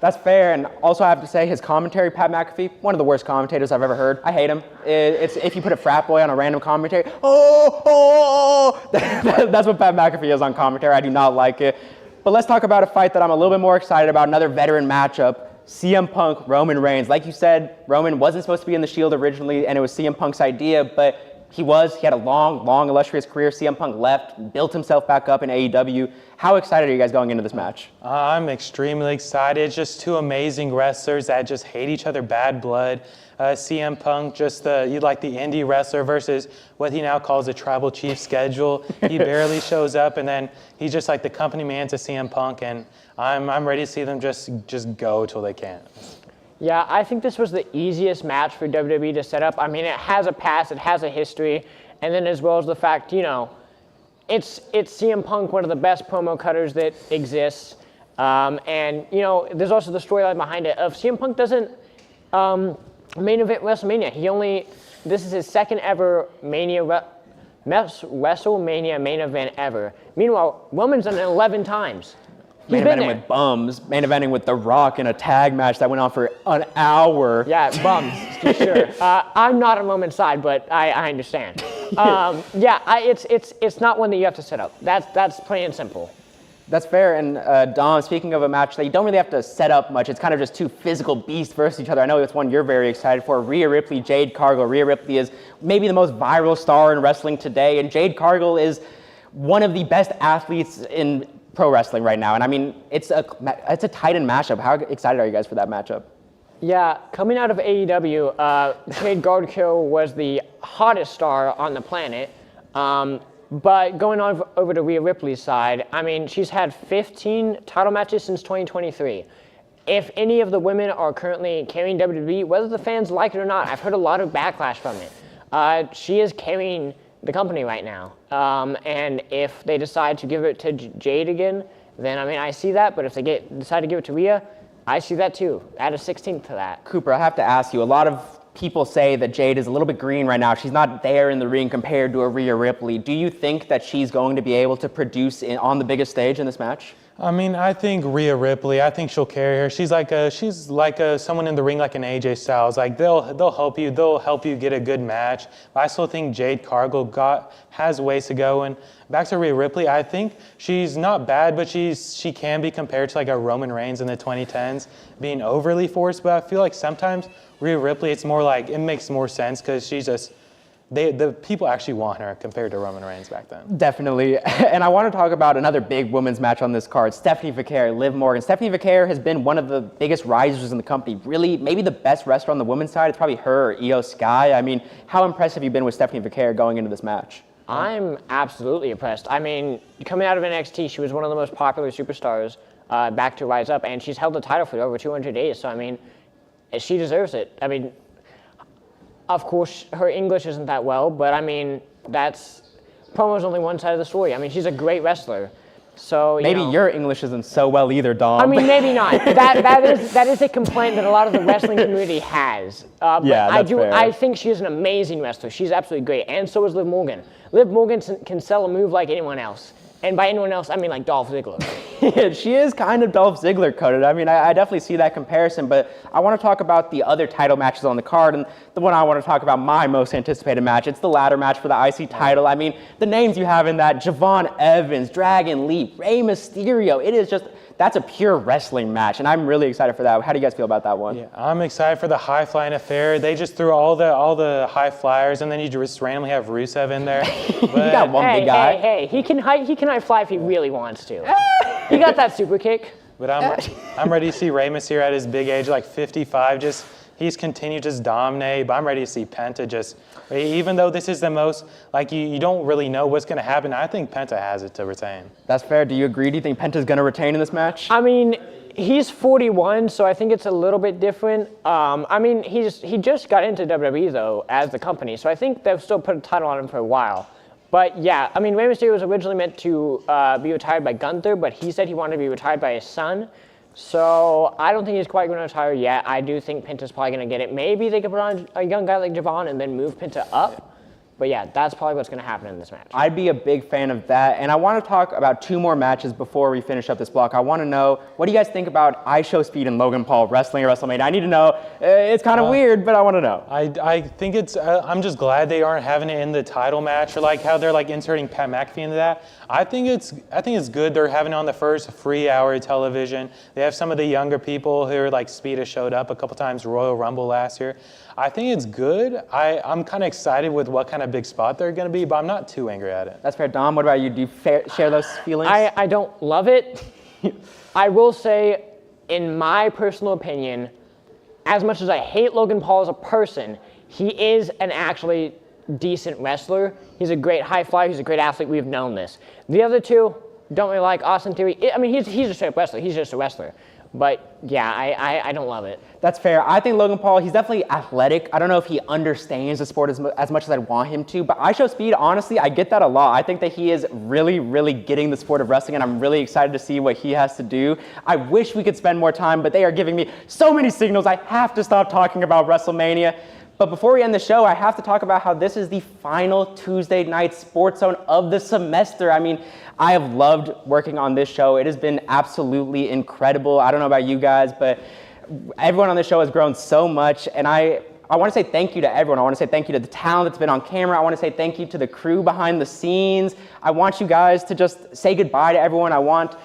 That's fair, and also I have to say his commentary, Pat McAfee, one of the worst commentators I've ever heard. I hate him. It's if you put a frat boy on a random commentary, that's what Pat McAfee is on commentary. I do not like it. But let's talk about a fight that I'm a little bit more excited about, another veteran matchup, CM Punk, Roman Reigns. Like you said, Roman wasn't supposed to be in the Shield originally, and it was CM Punk's idea, but he had a long, illustrious career. CM Punk left, built himself back up in AEW. How excited are you guys going into this match? I'm extremely excited. It's just two amazing wrestlers that just hate each other, bad blood. CM Punk, the indie wrestler versus what he now calls the tribal chief schedule. He barely shows up, and then he's just like the company man to CM Punk, and I'm ready to see them just go till they can't. Yeah, I think this was the easiest match for WWE to set up. It has a past, it has a history, and then as well as the fact, it's CM Punk, one of the best promo cutters that exists, and there's also the storyline behind it of CM Punk doesn't main event WrestleMania. This is his second ever WrestleMania main event ever. Meanwhile, Roman's done it 11 times. Main eventing with bums, main eventing with The Rock in a tag match that went on for an hour. Yeah, bums, for sure. I'm not on Roman's side, but I understand. It's not one that you have to set up. That's plain and simple. That's fair, and Dom, speaking of a match that you don't really have to set up much, it's kind of just two physical beasts versus each other. I know it's one you're very excited for, Rhea Ripley, Jade Cargill. Rhea Ripley is maybe the most viral star in wrestling today, and Jade Cargill is one of the best athletes in pro wrestling right now. And I mean, it's a tight-end matchup. How excited are you guys for that matchup? Yeah, coming out of AEW, Jade Gardco was the hottest star on the planet. But going on over to Rhea Ripley's side, I mean, she's had 15 title matches since 2023. If any of the women are currently carrying WWE, whether the fans like it or not, I've heard a lot of backlash from it. She is carrying the company right now. And if they decide to give it to Jade again, then I mean, I see that. But if they decide to give it to Rhea, I see that too. Add a 16th to that. Cooper, I have to ask you, a lot of people say that Jade is a little bit green right now. She's not there in the ring compared to a Rhea Ripley. Do you think that she's going to be able to produce on the biggest stage in this match? I mean, I think Rhea Ripley, I think she'll carry her. She's like someone in the ring like an AJ Styles. Like they'll help you get a good match. But I still think Jade Cargill has ways to go. And back to Rhea Ripley, I think she's not bad, but she can be compared to like a Roman Reigns in the 2010s, being overly forced. But I feel like sometimes Rhea Ripley, it's more like it makes more sense because she's just. The people actually want her compared to Roman Reigns back then. Definitely. And I want to talk about another big women's match on this card, Stephanie Vaquer, Liv Morgan. Stephanie Vaquer has been one of the biggest risers in the company, really maybe the best wrestler on the women's side. It's probably her or Io Sky. I mean, how impressed have you been with Stephanie Vaquer going into this match? I'm absolutely impressed. I mean, coming out of NXT, she was one of the most popular superstars back to rise up, and she's held the title for over 200 days. So, I mean, she deserves it. I mean, of course, her English isn't that well, but I mean, promo's only one side of the story. I mean, she's a great wrestler. So maybe your English isn't so well either, Dom. I mean, maybe not. that is a complaint that a lot of the wrestling community has. Yeah, that's fair. I think she is an amazing wrestler. She's absolutely great, and so is Liv Morgan. Liv Morgan can sell a move like anyone else. And by anyone else, I mean like Dolph Ziggler. She is kind of Dolph Ziggler coded. I mean, I definitely see that comparison, but I want to talk about the other title matches on the card, and the one I want to talk about, my most anticipated match, it's the ladder match for the IC title. I mean, the names you have in that, Javon Evans, Dragon Lee, Rey Mysterio, that's a pure wrestling match, and I'm really excited for that. How do you guys feel about that one? Yeah, I'm excited for the high flying affair. They just threw all the high flyers, and then you just randomly have Rusev in there. But, you got one big guy. Hey, he can high fly if he really wants to. He got that super kick. But I'm ready to see Rey Mysterio at his big age, like 55. He's continued to just dominate. But I'm ready to see Penta even though this is the most, like you don't really know what's going to happen, I think Penta has it to retain. That's fair. Do you agree? Do you think Penta's going to retain in this match? I mean, he's 41, so I think it's a little bit different. I mean, he just got into WWE, though, as the company, so I think they'll still put a title on him for a while. But yeah, I mean, Rey Mysterio was originally meant to be retired by Gunther, but he said he wanted to be retired by his son. So I don't think he's quite going to retire yet. I do think Penta's probably going to get it. Maybe they could put on a young guy like Javon and then move Penta up. But yeah, that's probably what's going to happen in this match. I'd be a big fan of that. And I want to talk about two more matches before we finish up this block. I want to know, what do you guys think about IShowSpeed and Logan Paul wrestling at WrestleMania? I need to know. It's kind of weird, but I want to know. I think I'm just glad they aren't having it in the title match, or like how they're like inserting Pat McAfee into that. I think it's good they're having it on the first free hour of television. They have some of the younger people who are like Speed has showed up a couple times, Royal Rumble last year. I think it's good. I'm kind of excited with what kind of big spot they're going to be, but I'm not too angry at it. That's fair. Dom, what about you? Do you share those feelings? I don't love it. I will say, in my personal opinion, as much as I hate Logan Paul as a person, he is an actually decent wrestler. He's a great high flyer. He's a great athlete. We've known this. The other two, don't really like. Austin Theory, I mean, he's a straight wrestler. He's just a wrestler. But yeah, I don't love it. That's fair. I think Logan Paul, he's definitely athletic. I don't know if he understands the sport as much as I'd want him to, but IShowSpeed, honestly, I get that a lot. I think that he is really, really getting the sport of wrestling, and I'm really excited to see what he has to do. I wish we could spend more time, but they are giving me so many signals. I have to stop talking about WrestleMania. But before we end the show, I have to talk about how this is the final Tuesday night SportsZone of the semester. I mean, I have loved working on this show. It has been absolutely incredible. I don't know about you guys, but everyone on this show has grown so much. And I want to say thank you to everyone. I want to say thank you to the talent that's been on camera. I want to say thank you to the crew behind the scenes. I want you guys to just say goodbye to everyone. I want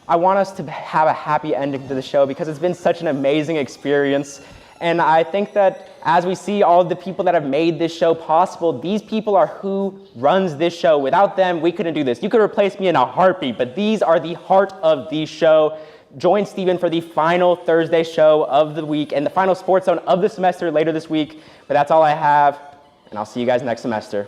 us to have a happy ending to the show because it's been such an amazing experience. And I think that as we see all the people that have made this show possible, these people are who runs this show. Without them, we couldn't do this. You could replace me in a heartbeat, but these are the heart of the show. Join Steven for the final Thursday show of the week and the final SportsZone of the semester later this week. But that's all I have, and I'll see you guys next semester.